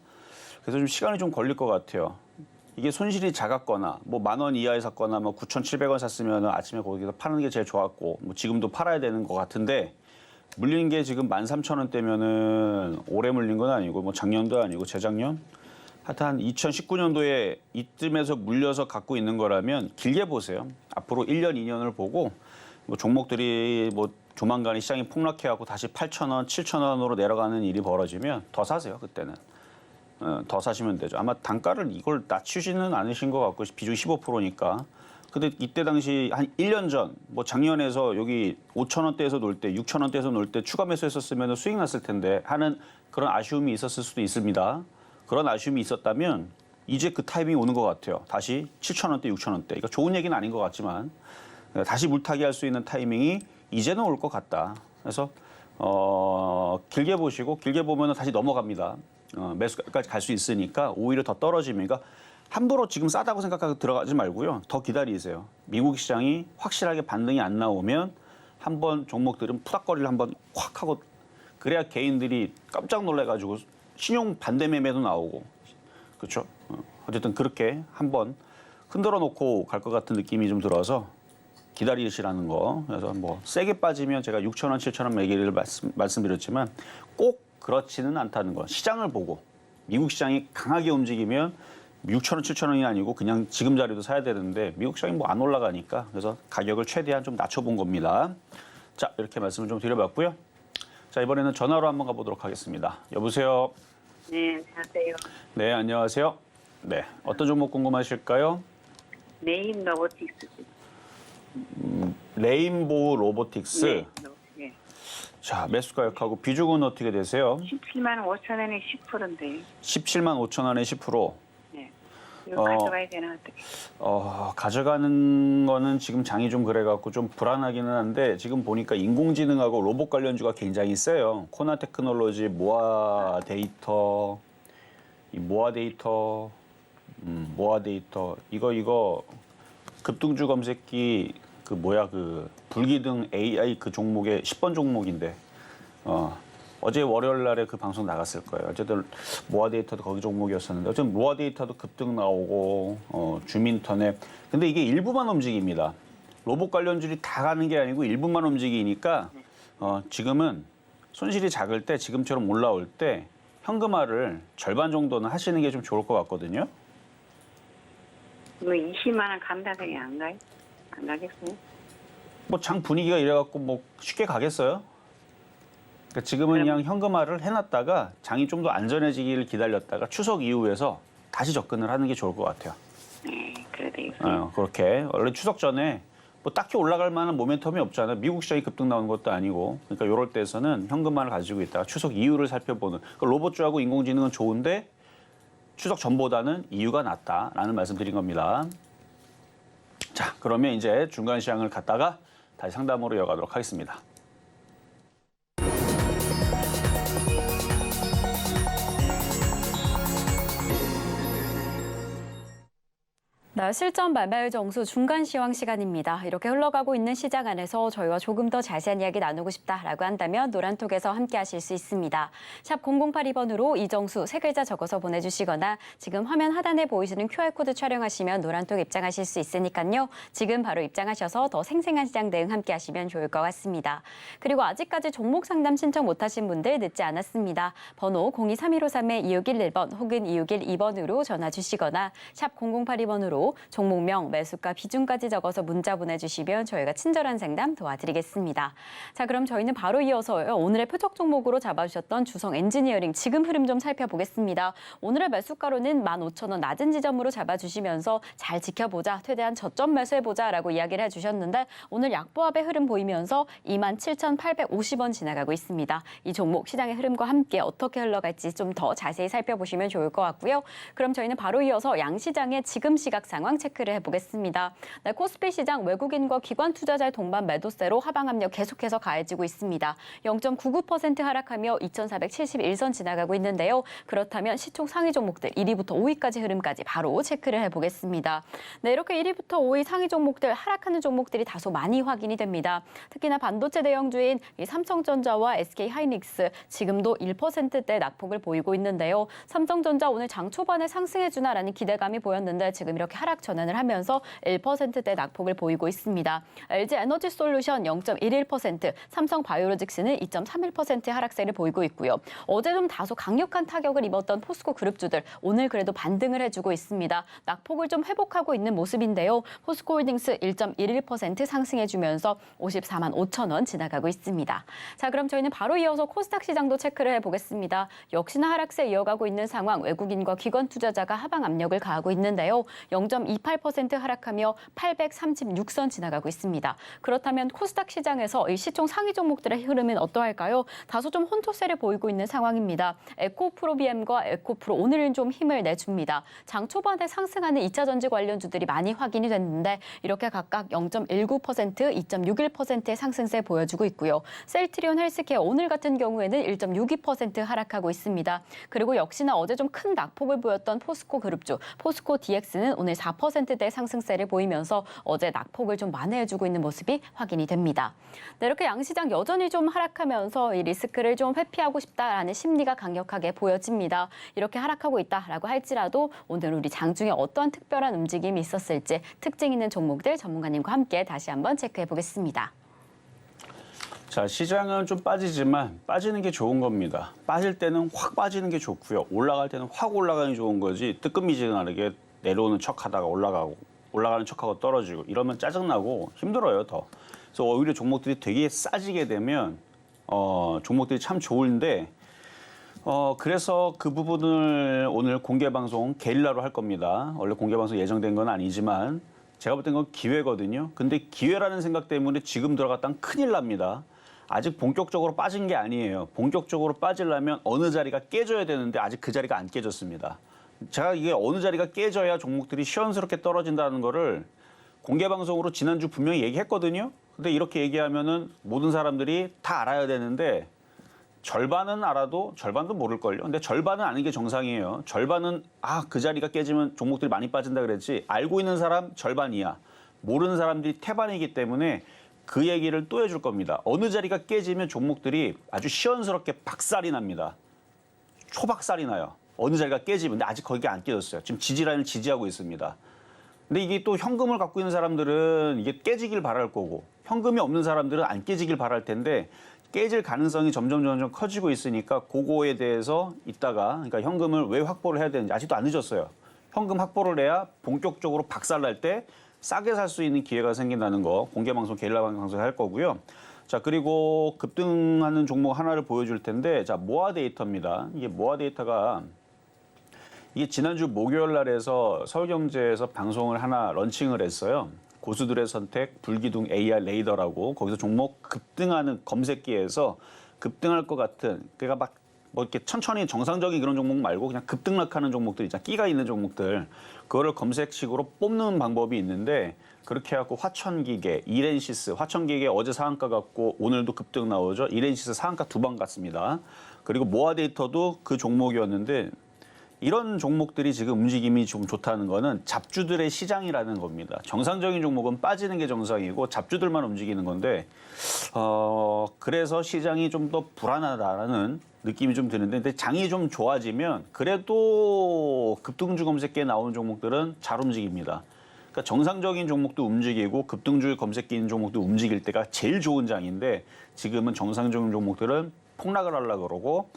C: 그래서 좀 시간이 좀 걸릴 것 같아요. 이게 손실이 작았거나 뭐 10,000원 이하에 샀거나 뭐 9,700원 샀으면 아침에 거기서 파는 게 제일 좋았고 뭐 지금도 팔아야 되는 것 같은데 물린 게 지금 13,000원대면은 올해 물린 건 아니고 뭐 작년도 아니고 재작년 하여튼 한 2019년도에 이쯤에서 물려서 갖고 있는 거라면 길게 보세요. 앞으로 1년, 2년을 보고 뭐 종목들이 뭐 조만간에 시장이 폭락해갖고 다시 8,000원, 7,000원으로 내려가는 일이 벌어지면 더 사세요. 그때는. 더 사시면 되죠. 아마 단가를 이걸 낮추지는 않으신 것 같고 비중이 15%니까. 근데 이때 당시 한 1년 전, 뭐 작년에서 여기 5,000원대에서 놀 때, 6,000원대에서 놀 때 추가 매수했었으면 수익 났을 텐데 하는 그런 아쉬움이 있었을 수도 있습니다. 그런 아쉬움이 있었다면 이제 그 타이밍이 오는 것 같아요. 다시 7,000원대, 6,000원대. 이거 좋은 얘기는 아닌 것 같지만 다시 물타기 할 수 있는 타이밍이 이제는 올 것 같다. 그래서 길게 보시고 길게 보면 다시 넘어갑니다. 매수까지 갈 수 있으니까 오히려 더 떨어지면 그러니까 함부로 지금 싸다고 생각하고 들어가지 말고요. 더 기다리세요. 미국 시장이 확실하게 반등이 안 나오면 한번 종목들은 푸닥거리를 한번 확 하고 그래야 개인들이 깜짝 놀래가지고 신용 반대 매매도 나오고 그렇죠. 어쨌든 그렇게 한번 흔들어 놓고 갈 것 같은 느낌이 좀 들어서 기다리시라는 거. 그래서 뭐 세게 빠지면 제가 6,000원, 7,000원 매기를 말씀드렸지만 꼭 그렇지는 않다는 거. 시장을 보고 미국 시장이 강하게 움직이면 6,000원, 7,000원이 아니고 그냥 지금 자리도 사야 되는데 미국 시장이 뭐 안 올라가니까 그래서 가격을 최대한 좀 낮춰본 겁니다. 자, 이렇게 말씀을 좀 드려봤고요. 자, 이번에는 전화로 한번 가보도록 하겠습니다. 여보세요.
D: 네, 안녕하세요.
C: 네, 안녕하세요. 네, 어떤 종목 궁금하실까요?
D: 네임 로보틱스.
C: 레인보우 로보틱스.
D: 네. 네.
C: 자, 매수 가격하고 비중은 어떻게 되세요?
D: 17만 5천 원에 10%인데.
C: 17만 5천 원에 10%.
D: 네. 이거 가져가야 되나 어떻게?
C: 가져가는 거는 지금 장이 좀 그래갖고 좀 불안하기는 한데 지금 보니까 인공지능하고 로봇 관련주가 굉장히 세요. 코나 테크놀로지, 모아 데이터, 모아 데이터, 이거 급등주 검색기 그 불기둥 AI 그 종목의 10번 종목인데 어제 월요일 날에 그 방송 나갔을 거예요. 어쨌든 모아 데이터도 거기 종목이었었는데 어쨌든 모아 데이터도 급등 나오고 주민터넷. 근데 이게 일부만 움직입니다. 로봇 관련주들이 다 가는 게 아니고 일부만 움직이니까 지금은 손실이 작을 때 지금처럼 올라올 때 현금화를 절반 정도는 하시는 게 좀 좋을 것 같거든요.
D: 이거 20만 원 감당이 안 가요? 안 가겠어요?
C: 뭐 장 분위기가 이래갖고 뭐 쉽게 가겠어요? 그러니까 지금은 그냥 현금화를 해놨다가 장이 좀 더 안전해지기를 기다렸다가 추석 이후에서 다시 접근을 하는 게 좋을 것 같아요.
D: 네, 그래야 되겠어요.
C: 그렇게 원래 추석 전에 뭐 딱히 올라갈 만한 모멘텀이 없잖아요. 미국 시장이 급등 나오는 것도 아니고. 그러니까 이럴 때에서는 현금화를 가지고 있다가 추석 이후를 살펴보는. 그러니까 로봇주하고 인공지능은 좋은데 추석 전보다는 이유가 낫다라는 말씀드린 겁니다. 자, 그러면 이제 중간 시장을 갔다가 다시 상담으로 이어가도록 하겠습니다.
B: 네, 실전 말매일 정수 중간 시황 시간입니다. 이렇게 흘러가고 있는 시장 안에서 저희와 조금 더 자세한 이야기 나누고 싶다라고 한다면 노란톡에서 함께 하실 수 있습니다. 샵 0082번으로 이정수 세 글자 적어서 보내주시거나 지금 화면 하단에 보이시는 QR코드 촬영하시면 노란톡 입장하실 수 있으니까요. 지금 바로 입장하셔서 더 생생한 시장 대응 함께 하시면 좋을 것 같습니다. 그리고 아직까지 종목 상담 신청 못하신 분들 늦지 않았습니다. 번호 023153-2611번 혹은 2612번으로 전화 주시거나 샵 0082번으로 종목명, 매수가, 비중까지 적어서 문자 보내주시면 저희가 친절한 상담 도와드리겠습니다. 자, 그럼 저희는 바로 이어서요. 오늘의 표적 종목으로 잡아주셨던 주성 엔지니어링 지금 흐름 좀 살펴보겠습니다. 오늘의 매수가로는 15,000원 낮은 지점으로 잡아주시면서 잘 지켜보자, 최대한 저점 매수해보자라고 이야기를 해주셨는데 오늘 약보합의 흐름 보이면서 27,850원 지나가고 있습니다. 이 종목 시장의 흐름과 함께 어떻게 흘러갈지 좀 더 자세히 살펴보시면 좋을 것 같고요. 그럼 저희는 바로 이어서 양시장의 지금 시각 상황 체크를 해보겠습니다. 네, 코스피 시장 외국인과 기관 투자자의 동반 매도세로 하방 압력 계속해서 가해지고 있습니다. 0.99% 하락하며 2,471선 지나가고 있는데요. 그렇다면 시총 상위 종목들 1위부터 5위까지 흐름까지 바로 체크를 해보겠습니다. 네, 이렇게 1위부터 5위 상위 종목들 하락하는 종목들이 다소 많이 확인이 됩니다. 특히나 반도체 대형주인 삼성전자와 SK하이닉스 지금도 1%대 낙폭을 보이고 있는데요. 삼성전자 오늘 장 초반에 상승해주나라는 기대감이 보였는데 지금 이렇게 하락 전환을 하면서 1%대 낙폭을 보이고 있습니다. LG 에너지 솔루션 0.11%, 삼성 바이오로직스는 2.31% 하락세를 보이고 있고요. 어제 좀 다소 강력한 타격을 입었던 포스코 그룹주들 오늘 그래도 반등을 해주고 있습니다. 낙폭을 좀 회복하고 있는 모습인데요. 포스코홀딩스 1.11% 상승해주면서 54만 5천 원 지나가고 있습니다. 자, 그럼 저희는 바로 이어서 코스닥 시장도 체크를 해보겠습니다. 역시나 하락세 이어가고 있는 상황, 외국인과 기관 투자자가 하방 압력을 가하고 있는데요. 0.28% 하락하며 836선 지나가고 있습니다. 그렇다면 코스닥 시장에서 이 시총 상위 종목들의 흐름은 어떠할까요? 다소 좀 혼조세를 보이고 있는 상황입니다. 에코프로비엠과 에코프로 오늘은 좀 힘을 내줍니다. 장 초반에 상승하는 2차 전지 관련주들이 많이 확인이 됐는데 이렇게 각각 0.19%, 2.61%의 상승세 보여주고 있고요. 셀트리온 헬스케어 오늘 같은 경우에는 1.62% 하락하고 있습니다. 그리고 역시나 어제 좀 큰 낙폭을 보였던 포스코 그룹주, 포스코 DX는 오늘 4%대 상승세를 보이면서 어제 낙폭을 좀 만회해주고 있는 모습이 확인이 됩니다. 네, 이렇게 양시장 여전히 좀 하락하면서 이 리스크를 좀 회피하고 싶다라는 심리가 강력하게 보여집니다. 이렇게 하락하고 있다라고 할지라도 오늘 우리 장중에 어떠한 특별한 움직임이 있었을지 특징 있는 종목들 전문가님과 함께 다시 한번 체크해 보겠습니다.
C: 자, 시장은 좀 빠지지만 빠지는 게 좋은 겁니다. 빠질 때는 확 빠지는 게 좋고요. 올라갈 때는 확 올라가는 게 좋은 거지 뜨끔미지근하게 내려오는 척하다가 올라가는 척하고 떨어지고 이러면 짜증나고 힘들어요, 더. 그래서 오히려 종목들이 되게 싸지게 되면 종목들이 참 좋은데 그래서 그 부분을 오늘 공개방송 게릴라로 할 겁니다. 원래 공개방송 예정된 건 아니지만 제가 볼 땐 건 기회거든요. 근데 기회라는 생각 때문에 지금 들어갔다면 큰일 납니다. 아직 본격적으로 빠진 게 아니에요. 본격적으로 빠지려면 어느 자리가 깨져야 되는데 아직 그 자리가 안 깨졌습니다. 제가 이게 어느 자리가 깨져야 종목들이 시원스럽게 떨어진다는 거를 공개방송으로 지난주 분명히 얘기했거든요. 근데 이렇게 얘기하면은 모든 사람들이 다 알아야 되는데 절반은 알아도 절반도 모를걸요. 근데 절반은 아는 게 정상이에요. 절반은 그 자리가 깨지면 종목들이 많이 빠진다 그랬지. 알고 있는 사람 절반이야. 모르는 사람들이 태반이기 때문에 그 얘기를 또 해줄 겁니다. 어느 자리가 깨지면 종목들이 아주 시원스럽게 박살이 납니다. 초박살이 나요. 어느 자리가 깨지면. 근데 아직 거기가 안 깨졌어요. 지금 지지라인을 지지하고 있습니다. 근데 이게 또 현금을 갖고 있는 사람들은 이게 깨지길 바랄 거고 현금이 없는 사람들은 안 깨지길 바랄 텐데 깨질 가능성이 점점 커지고 있으니까 그거에 대해서 이따가 그러니까 현금을 왜 확보를 해야 되는지 아직도 안 늦었어요. 현금 확보를 해야 본격적으로 박살날 때 싸게 살 수 있는 기회가 생긴다는 거 공개 방송, 게릴라 방송에서 할 거고요. 자, 그리고 급등하는 종목 하나를 보여줄 텐데, 자, 모아 데이터입니다. 이게 모아 데이터가 이게 지난주 목요일 날에서 서울경제에서 방송을 하나 런칭을 했어요. 고수들의 선택, 불기둥 AR 레이더라고. 거기서 종목 급등하는 검색기에서 급등할 것 같은, 그러니까 막 뭐 이렇게 천천히 정상적인 그런 종목 말고 그냥 급등락하는 종목들 있잖아. 끼가 있는 종목들. 그거를 검색식으로 뽑는 방법이 있는데, 그렇게 해갖고 화천기계, 이렌시스, 화천기계 어제 상한가 갔고 오늘도 급등 나오죠. 이렌시스 상한가 2번 갔습니다. 그리고 모아 데이터도 그 종목이었는데, 이런 종목들이 지금 움직임이 좀 좋다는 거는 잡주들의 시장이라는 겁니다. 정상적인 종목은 빠지는 게 정상이고 잡주들만 움직이는 건데, 그래서 시장이 좀 더 불안하다라는 느낌이 좀 드는데, 근데 장이 좀 좋아지면 그래도 급등주 검색기에 나오는 종목들은 잘 움직입니다. 그러니까 정상적인 종목도 움직이고 급등주 검색기에 있는 종목도 움직일 때가 제일 좋은 장인데, 지금은 정상적인 종목들은 폭락을 하려고 그러고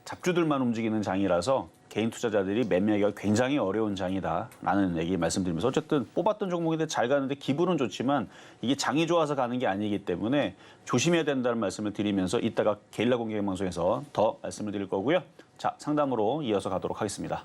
C: 잡주들만 움직이는 장이라서 개인 투자자들이 매매하기가 굉장히 어려운 장이다라는 얘기 말씀드리면서, 어쨌든 뽑았던 종목인데 잘 가는데 기분은 좋지만 이게 장이 좋아서 가는 게 아니기 때문에 조심해야 된다는 말씀을 드리면서 이따가 게릴라 공개 방송에서 더 말씀을 드릴 거고요. 자, 상담으로 이어서 가도록 하겠습니다.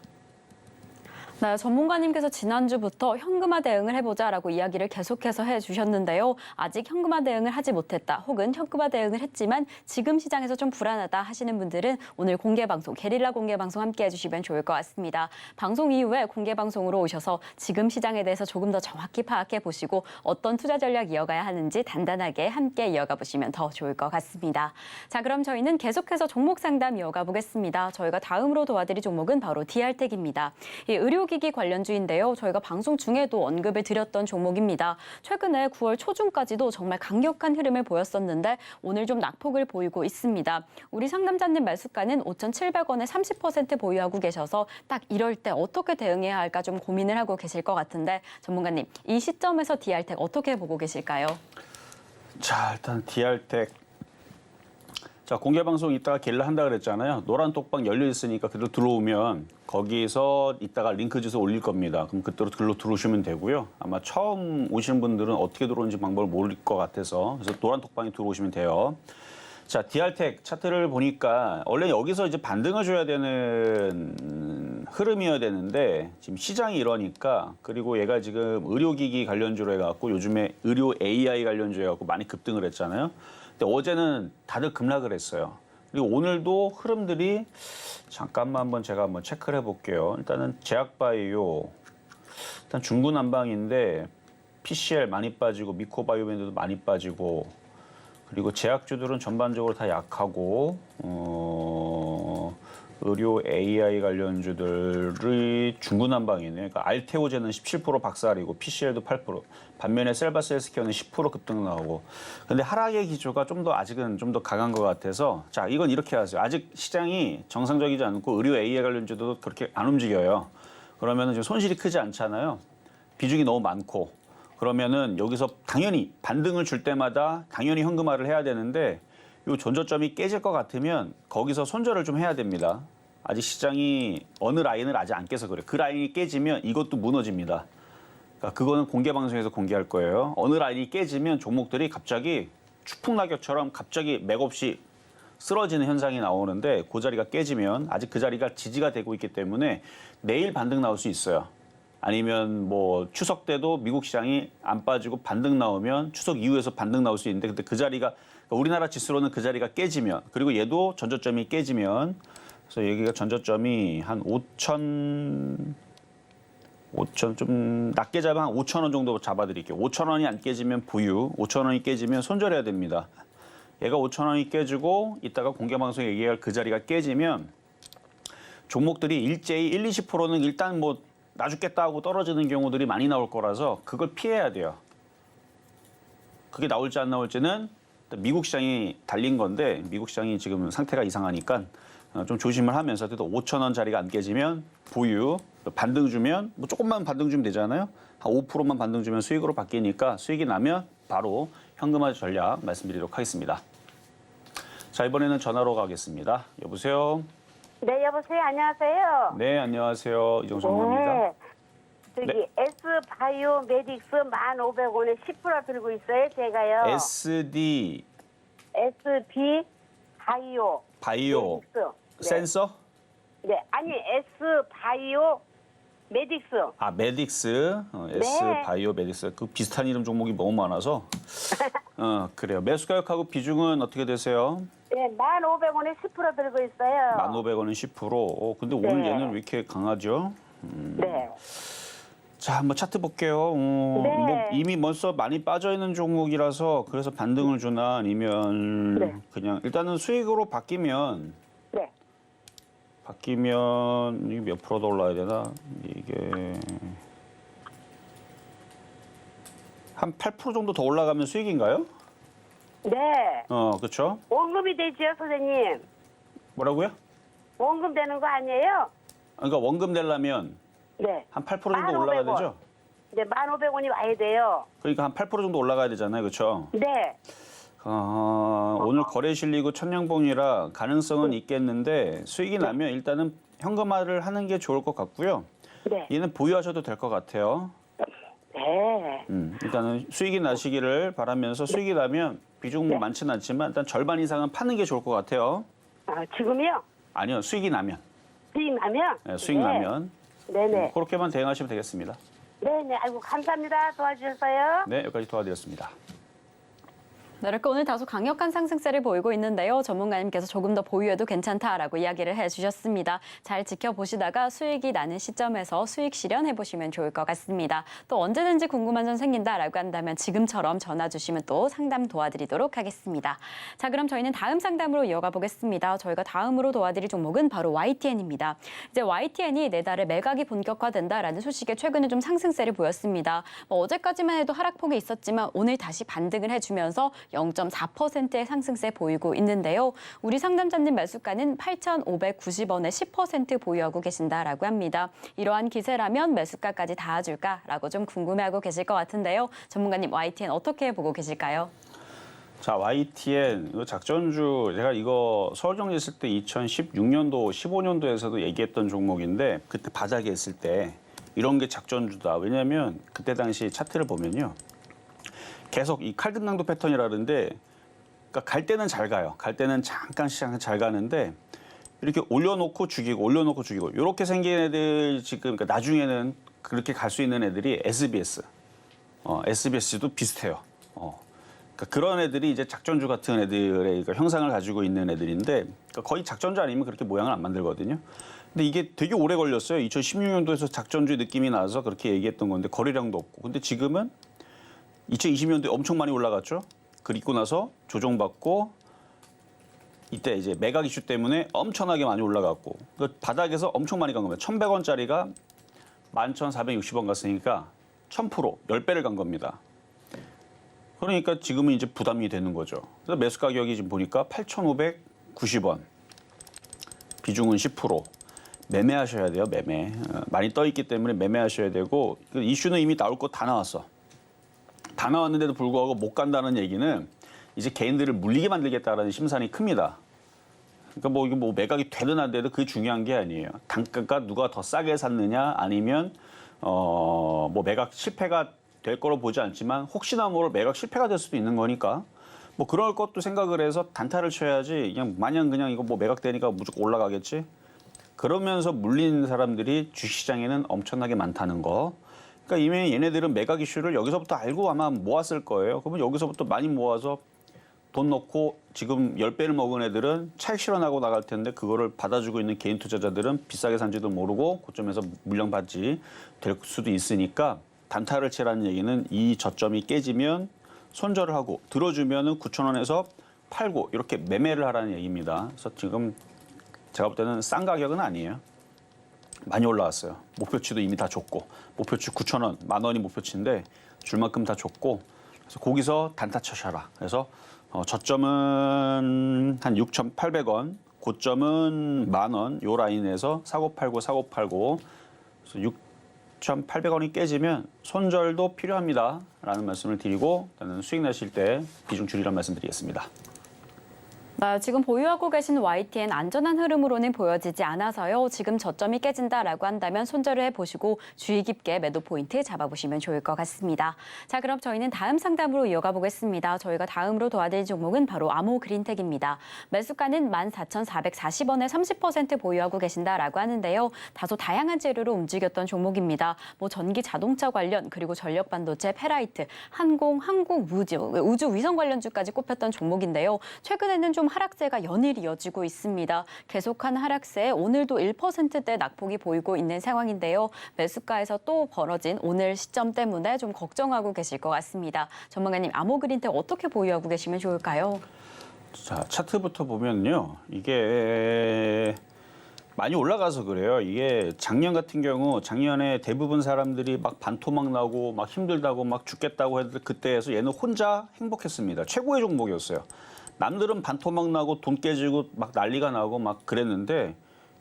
B: 네, 전문가님께서 지난주부터 현금화 대응을 해보자라고 이야기를 계속해서 해주셨는데요. 아직 현금화 대응을 하지 못했다, 혹은 현금화 대응을 했지만 지금 시장에서 좀 불안하다 하시는 분들은 오늘 공개방송, 게릴라 공개방송 함께 해주시면 좋을 것 같습니다. 방송 이후에 공개방송으로 오셔서 지금 시장에 대해서 조금 더 정확히 파악해 보시고 어떤 투자 전략 이어가야 하는지 단단하게 함께 이어가 보시면 더 좋을 것 같습니다. 자, 그럼 저희는 계속해서 종목 상담 이어가 보겠습니다. 저희가 다음으로 도와드릴 종목은 바로 디알텍입니다. 이 의료기기 관련주인데요. 저희가 방송 중에도 언급을 드렸던 종목입니다. 최근에 9월 초중까지도 정말 강력한 흐름을 보였었는데 오늘 좀 낙폭을 보이고 있습니다. 우리 상담자님 매수가는 5,700원에 30% 보유하고 계셔서 딱 이럴 때 어떻게 대응해야 할까 좀 고민을 하고 계실 것 같은데, 전문가님, 이 시점에서 디알텍 어떻게 보고 계실까요?
C: 자, 일단 디알텍. 자, 공개 방송 이따가 게릴라 한다 그랬잖아요. 노란 똑방 열려 있으니까 그대로 들어오면 거기서 이따가 링크 주소 올릴 겁니다. 그럼 그대로 글로 들어오시면 되고요. 아마 처음 오시는 분들은 어떻게 들어오는지 방법을 모를 것 같아서, 그래서 노란 똑방에 들어오시면 돼요. 자, 디알텍 차트를 보니까 원래 여기서 이제 반등을 줘야 되는 흐름이어야 되는데 지금 시장이 이러니까, 그리고 얘가 지금 의료기기 관련주로 해갖고 요즘에 의료 AI 관련주 해갖고 많이 급등을 했잖아요. 근데 어제는 다들 급락을 했어요. 그리고 오늘도 흐름들이, 잠깐만 한번 제가 한번 체크를 해볼게요. 일단은 제약바이오, 일단 중구난방인데 PCL 많이 빠지고 미코바이오밴드도 많이 빠지고, 그리고 제약주들은 전반적으로 다 약하고, 의료 AI 관련주들이 중구난방이네요. 그러니까 알테오제는 17% 박살이고 PCL도 8%. 반면에 셀바스 헬스케어는 10% 급등 나오고. 근데 하락의 기조가 좀 더 아직은 좀 더 강한 것 같아서, 자, 이건 이렇게 하세요. 아직 시장이 정상적이지 않고 의료 AI 관련주도 그렇게 안 움직여요. 그러면은 지금 손실이 크지 않잖아요. 비중이 너무 많고. 그러면은 여기서 당연히 반등을 줄 때마다 당연히 현금화를 해야 되는데, 이 전저점이 깨질 것 같으면 거기서 손절을 좀 해야 됩니다. 아직 시장이 어느 라인을 아직 안 깨서 그래요. 그 라인이 깨지면 이것도 무너집니다. 그러니까 그거는 공개 방송에서 공개할 거예요. 어느 라인이 깨지면 종목들이 갑자기 추풍낙엽처럼 갑자기 맥없이 쓰러지는 현상이 나오는데, 그 자리가 깨지면, 아직 그 자리가 지지가 되고 있기 때문에 내일 반등 나올 수 있어요. 아니면 뭐 추석 때도 미국 시장이 안 빠지고 반등 나오면 추석 이후에서 반등 나올 수 있는데, 근데 그 자리가, 그러니까 우리나라 지수로는 그 자리가 깨지면, 그리고 얘도 전저점이 깨지면, 그래서 여기가 전저점이 한 5천 좀 낮게 잡아 한 5,000원 정도 잡아드릴게요. 5,000원이 안 깨지면 보유, 5,000원이 깨지면 손절해야 됩니다. 얘가 5,000원이 깨지고 이따가 공개방송에 얘기할 그 자리가 깨지면 종목들이 일제히 20%는 일단 뭐 나 죽겠다 하고 떨어지는 경우들이 많이 나올 거라서 그걸 피해야 돼요. 그게 나올지 안 나올지는 미국 시장이 달린 건데, 미국 시장이 지금 상태가 이상하니까 좀 조심을 하면서, 그래도 5,000원 자리가 안 깨지면 보유, 반등 주면 뭐 조금만 반등 주면 되잖아요. 한 5%만 반등 주면 수익으로 바뀌니까 수익이 나면 바로 현금화 전략 말씀드리도록 하겠습니다. 자, 이번에는 전화로 가겠습니다. 여보세요?
E: 네, 여보세요. 안녕하세요.
C: 네, 안녕하세요. 이정수 전문가입니다.
E: 네. 저기
C: 네.
E: 바이오 메딕스 1,500원에 10% 들고 있어요, 제가요.
C: SD
E: SB 바이오.
C: 바이오
E: 메딕스. 네.
C: 센서?
E: 네, 아니 S 바이오 메딕스.
C: 아, 메딕스. S
E: 네.
C: 바이오 메딕스. 그 비슷한 이름 종목이 너무 많아서. 그래요. 매수 가격하고 비중은 어떻게 되세요?
E: 네, 1,500원에 10% 들고 있어요.
C: 1,500원은 10%. 근데 오늘
E: 네.
C: 얘는 왜 이렇게 강하죠?
E: 네.
C: 자, 한번 차트 볼게요.
E: 네.
C: 뭐 이미 벌써 많이 빠져 있는 종목이라서 그래서 반등을 주나 아니면
E: 네.
C: 그냥 일단은 수익으로 바뀌면
E: 네.
C: 이게 몇 프로 더 올라야 되나? 이게 한 8% 정도 더 올라가면 수익인가요?
E: 네.
C: 그렇죠.
E: 원금이 되지요, 선생님.
C: 뭐라고요?
E: 원금 되는 거 아니에요?
C: 그러니까 원금 내려면
E: 네.
C: 한 8% 정도 올라가야
E: 1,500원.
C: 되죠?
E: 네, 1,500원이 와야 돼요.
C: 그러니까 한 8% 정도 올라가야 되잖아요. 그렇죠?
E: 네.
C: 오늘 거래 실리고 천냥봉이라 가능성은 있겠는데 수익이 나면 일단은 현금화를 하는 게 좋을 것 같고요.
E: 네.
C: 얘는 보유하셔도 될 것 같아요.
E: 네.
C: 일단은 수익이 나시기를 바라면서 수익이 나면 비중 뭐
E: 네.
C: 많지는 않지만 일단 절반 이상은 파는 게 좋을 것 같아요.
E: 아, 지금요?
C: 아니요, 수익이 나면.
E: 수익 나면?
C: 네, 수익
E: 네.
C: 나면.
E: 네네.
C: 그렇게만 대응하시면 되겠습니다.
E: 네네. 아이고, 감사합니다. 도와주셔서요.
C: 네, 여기까지 도와드렸습니다.
B: 네, 이렇게 오늘 다소 강력한 상승세를 보이고 있는데요. 전문가님께서 조금 더 보유해도 괜찮다라고 이야기를 해주셨습니다. 잘 지켜보시다가 수익이 나는 시점에서 수익 실현해보시면 좋을 것 같습니다. 또 언제든지 궁금한 점 생긴다라고 한다면 지금처럼 전화 주시면 또 상담 도와드리도록 하겠습니다. 자, 그럼 저희는 다음 상담으로 이어가 보겠습니다. 저희가 다음으로 도와드릴 종목은 바로 YTN입니다. 이제 YTN이 내달에 매각이 본격화된다라는 소식에 최근에 좀 상승세를 보였습니다. 어제까지만 해도 하락폭이 있었지만 오늘 다시 반등을 해주면서 0.4%의 상승세 보이고 있는데요. 우리 상담자님 매수가는 8,590원에 10% 보유하고 계신다라고 합니다. 이러한 기세라면 매수가까지 닿아줄까라고 좀 궁금해하고 계실 것 같은데요. 전문가님 YTN 어떻게 보고 계실까요?
C: 자, YTN 이거 작전주 제가 이거 서울정리 했을 때 2016년도, 15년도에서도 얘기했던 종목인데 그때 바닥에 있을 때 이런 게 작전주다. 왜냐하면 그때 당시 차트를 보면요. 계속 이 칼등강도 패턴이라는데 그러니까 갈 때는 잘 가요. 갈 때는 잠깐 시장은 잘 가는데 이렇게 올려놓고 죽이고 올려놓고 죽이고 이렇게 생긴 애들 지금 그러니까 나중에는 그렇게 갈 수 있는 애들이 SBS. SBS도 비슷해요. 그러니까 그런 애들이 이제 작전주 같은 애들의 형상을 가지고 있는 애들인데 그러니까 거의 작전주 아니면 그렇게 모양을 안 만들거든요. 근데 이게 되게 오래 걸렸어요. 2016년도에서 작전주 느낌이 나서 그렇게 얘기했던 건데 거래량도 없고. 근데 지금은 2020년도에 엄청 많이 올라갔죠. 그리고 나서 조정받고 이때 이제 매각 이슈 때문에 엄청나게 많이 올라갔고 그 바닥에서 엄청 많이 간 겁니다. 1,100원짜리가 11,460원 갔으니까 1,000% 10배를 간 겁니다. 그러니까 지금은 이제 부담이 되는 거죠. 그래서 매수 가격이 지금 보니까 8,590원. 비중은 10%. 매매하셔야 돼요, 매매. 많이 떠 있기 때문에 매매하셔야 되고 이슈는 이미 나올 거 다 나왔어. 다 나왔는데도 불구하고 못 간다는 얘기는 이제 개인들을 물리게 만들겠다라는 심산이 큽니다. 그러니까 뭐 이게 뭐 매각이 되든 안 되든 그게 중요한 게 아니에요. 단가가 누가 더 싸게 샀느냐 아니면 뭐 매각 실패가 될 거로 보지 않지만 혹시나 모를 매각 실패가 될 수도 있는 거니까 뭐 그럴 것도 생각을 해서 단타를 쳐야지 그냥 마냥 그냥 이거 뭐 매각되니까 무조건 올라가겠지. 그러면서 물린 사람들이 주식시장에는 엄청나게 많다는 거. 그러니까 이미 얘네들은 매각 이슈를 여기서부터 알고 아마 모았을 거예요. 그러면 여기서부터 많이 모아서 돈 넣고 지금 10배를 먹은 애들은 차익 실현하고 나갈 텐데 그거를 받아주고 있는 개인 투자자들은 비싸게 산지도 모르고 고점에서 물량받지 될 수도 있으니까 단타를 치라는 얘기는 이 저점이 깨지면 손절을 하고 들어주면은 9,000원에서 팔고 이렇게 매매를 하라는 얘기입니다. 그래서 지금 제가 볼 때는 싼 가격은 아니에요. 많이 올라왔어요. 목표치도 이미 다 줬고 목표치 9,000원, 10,000원이 목표치인데 줄 만큼 다 줬고 그래서 거기서 단타 쳐셔라. 그래서 저점은 한 6,800원, 고점은 10,000원 요 라인에서 사고 팔고 그래서 6,800원이 깨지면 손절도 필요합니다라는 말씀을 드리고 저는 수익 내실 때 비중 줄이라는 말씀 드리겠습니다.
B: 지금 보유하고 계신 YTN 안전한 흐름으로는 보여지지 않아서요. 지금 저점이 깨진다라고 한다면 손절을 해보시고 주의 깊게 매도 포인트 잡아보시면 좋을 것 같습니다. 자, 그럼 저희는 다음 상담으로 이어가 보겠습니다. 저희가 다음으로 도와드릴 종목은 바로 아모그린텍입니다. 매수가는 14,440원에 30% 보유하고 계신다라고 하는데요. 다소 다양한 재료로 움직였던 종목입니다. 전기 자동차 관련 그리고 전력 반도체, 페라이트, 항공, 우주 위성 관련주까지 꼽혔던 종목인데요. 최근에는 좀 하락세가 연일 이어지고 있습니다. 계속한 하락세에 오늘도 1%대 낙폭이 보이고 있는 상황인데요. 매수가에서 또 벌어진 오늘 시점 때문에 좀 걱정하고 계실 것 같습니다. 전문가님, 아모그린텍 어떻게 보유하고 계시면 좋을까요?
C: 자, 차트부터 보면요. 이게 많이 올라가서 그래요. 이게 작년 같은 경우 작년에 대부분 사람들이 막 반토막 나고 막 힘들다고 막 죽겠다고 했는데 그때에서 얘는 혼자 행복했습니다. 최고의 종목이었어요. 남들은 반토막 나고 돈 깨지고 막 난리가 나고 막 그랬는데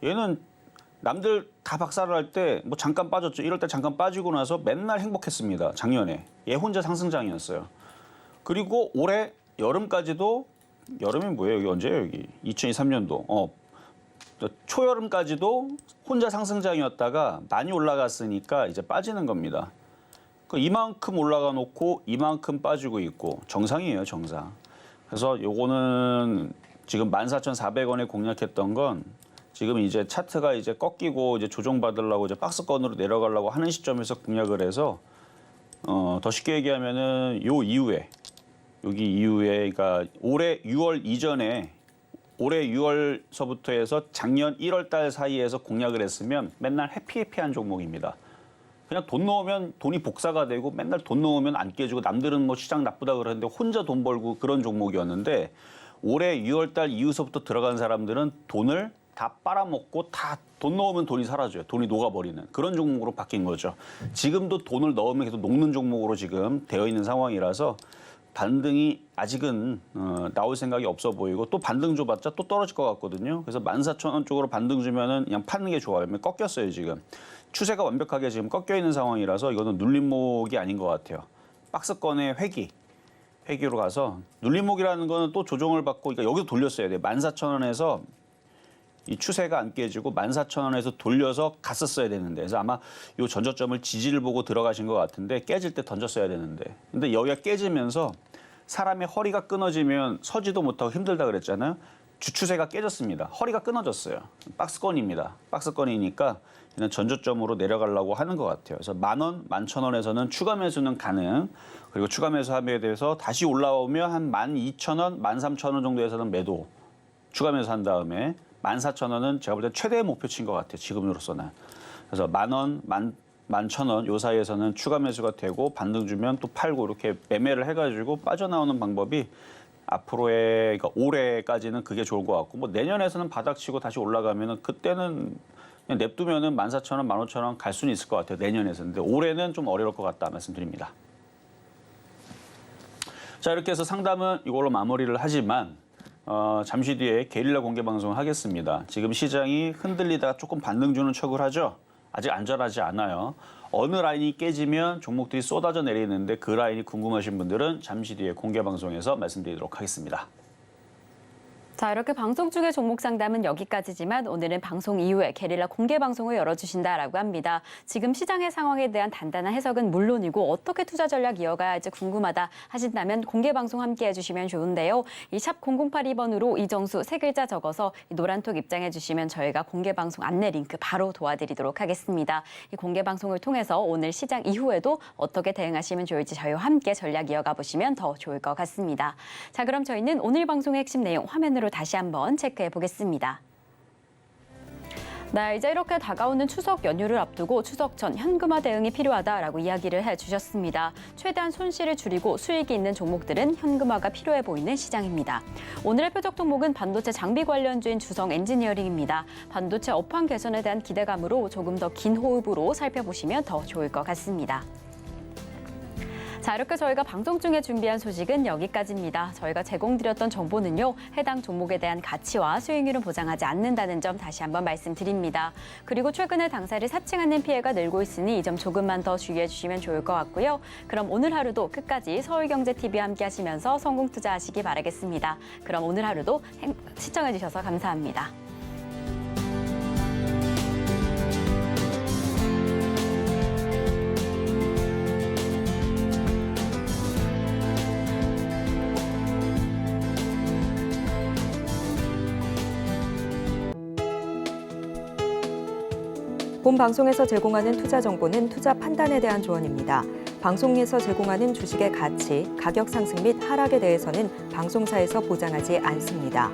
C: 얘는 남들 다 박살을 할 때 잠깐 빠졌죠. 이럴 때 잠깐 빠지고 나서 맨날 행복했습니다. 작년에. 얘 혼자 상승장이었어요. 그리고 올해 여름까지도 여름이 뭐예요? 여기 언제예요? 여기 2023년도. 초여름까지도 혼자 상승장이었다가 많이 올라갔으니까 이제 빠지는 겁니다. 이만큼 올라가 놓고 이만큼 빠지고 있고 정상이에요, 정상. 그래서 요거는 지금 14,400원에 공략했던 건 지금 이제 차트가 이제 꺾이고 이제 조정받으려고 이제 박스권으로 내려가려고 하는 시점에서 공략을 해서 더 쉽게 얘기하면은 요 이후에 여기 이후에 그러니까 올해 6월 이전에 올해 6월서부터 해서 작년 1월 달 사이에서 공략을 했으면 맨날 해피한 종목입니다. 그냥 돈 넣으면 돈이 복사가 되고 맨날 돈 넣으면 안 깨지고 남들은 시장 나쁘다 그러는데 혼자 돈 벌고 그런 종목이었는데 올해 6월 달 이후서부터 들어간 사람들은 돈을 다 빨아먹고 다 돈 넣으면 돈이 사라져요. 돈이 녹아버리는 그런 종목으로 바뀐 거죠. 지금도 돈을 넣으면 계속 녹는 종목으로 지금 되어 있는 상황이라서 반등이 아직은 나올 생각이 없어 보이고 또 반등 줘봤자 또 떨어질 것 같거든요. 그래서 14,000원 쪽으로 반등 주면은 그냥 파는 게 좋아요. 꺾였어요 지금. 추세가 완벽하게 지금 꺾여 있는 상황이라서 이거는 눌림목이 아닌 것 같아요. 박스권의 회기로 가서 눌림목이라는 거는 또 조정을 받고 그러니까 여기서 돌렸어야 돼요. 14,000원에서 이 추세가 안 깨지고 14,000원에서 돌려서 갔었어야 되는데 그래서 아마 이 전저점을 지지를 보고 들어가신 것 같은데 깨질 때 던졌어야 되는데 근데 여기가 깨지면서 사람의 허리가 끊어지면 서지도 못하고 힘들다 그랬잖아요. 주추세가 깨졌습니다. 허리가 끊어졌어요. 박스권입니다. 박스권이니까 그냥 전저점으로 내려가려고 하는 것 같아요. 그래서 10,000원, 11,000원에서는 추가 매수는 가능. 그리고 추가 매수함에 대해서 다시 올라오면 한 12,000원, 13,000원 정도에서는 매도. 추가 매수한 다음에 14,000원은 제가 볼 때 최대의 목표치인 것 같아요. 지금으로서는. 그래서 10,000원, 11,000원 요 사이에서는 추가 매수가 되고 반등 주면 또 팔고 이렇게 매매를 해가지고 빠져나오는 방법이 앞으로의 그러니까 올해까지는 그게 좋을 것 같고 내년에서는 바닥치고 다시 올라가면은 그때는 그냥 냅두면은 14,000원, 15,000원 갈 수는 있을 것 같아요. 내년에서는. 근데 올해는 좀 어려울 것 같다 말씀드립니다. 자, 이렇게 해서 상담은 이걸로 마무리를 하지만 잠시 뒤에 게릴라 공개 방송을 하겠습니다. 지금 시장이 흔들리다가 조금 반등 주는 척을 하죠. 아직 안전하지 않아요. 어느 라인이 깨지면 종목들이 쏟아져 내리는데 그 라인이 궁금하신 분들은 잠시 뒤에 공개 방송에서 말씀드리도록 하겠습니다.
B: 자, 이렇게 방송 중에 종목 상담은 여기까지지만 오늘은 방송 이후에 게릴라 공개 방송을 열어주신다라고 합니다. 지금 시장의 상황에 대한 단단한 해석은 물론이고 어떻게 투자 전략 이어가야 할지 궁금하다 하신다면 공개 방송 함께 해주시면 좋은데요. 이 샵 0082번으로 이정수 세 글자 적어서 이 노란톡 입장해 주시면 저희가 공개 방송 안내 링크 바로 도와드리도록 하겠습니다. 이 공개 방송을 통해서 오늘 시장 이후에도 어떻게 대응하시면 좋을지 저희와 함께 전략 이어가 보시면 더 좋을 것 같습니다. 자, 그럼 저희는 오늘 방송의 핵심 내용 화면으로 다시 한번 체크해 보겠습니다. 네, 이제 이렇게 다가오는 추석 연휴를 앞두고 추석 전 현금화 대응이 필요하다라고 이야기를 해주셨습니다. 최대한 손실을 줄이고 수익이 있는 종목들은 현금화가 필요해 보이는 시장입니다. 오늘의 표적 종목은 반도체 장비 관련주인 주성 엔지니어링입니다. 반도체 업황 개선에 대한 기대감으로 조금 더 긴 호흡으로 살펴보시면 더 좋을 것 같습니다. 자, 이렇게 저희가 방송 중에 준비한 소식은 여기까지입니다. 저희가 제공드렸던 정보는요, 해당 종목에 대한 가치와 수익률은 보장하지 않는다는 점 다시 한번 말씀드립니다. 그리고 최근에 당사를 사칭하는 피해가 늘고 있으니 이 점 조금만 더 주의해 주시면 좋을 것 같고요. 그럼 오늘 하루도 끝까지 서울경제TV와 함께 하시면서 성공 투자하시기 바라겠습니다. 그럼 오늘 하루도 시청해 주셔서 감사합니다.
A: 본 방송에서 제공하는 투자 정보는 투자 판단에 대한 조언입니다. 방송에서 제공하는 주식의 가치, 가격 상승 및 하락에 대해서는 방송사에서 보장하지 않습니다.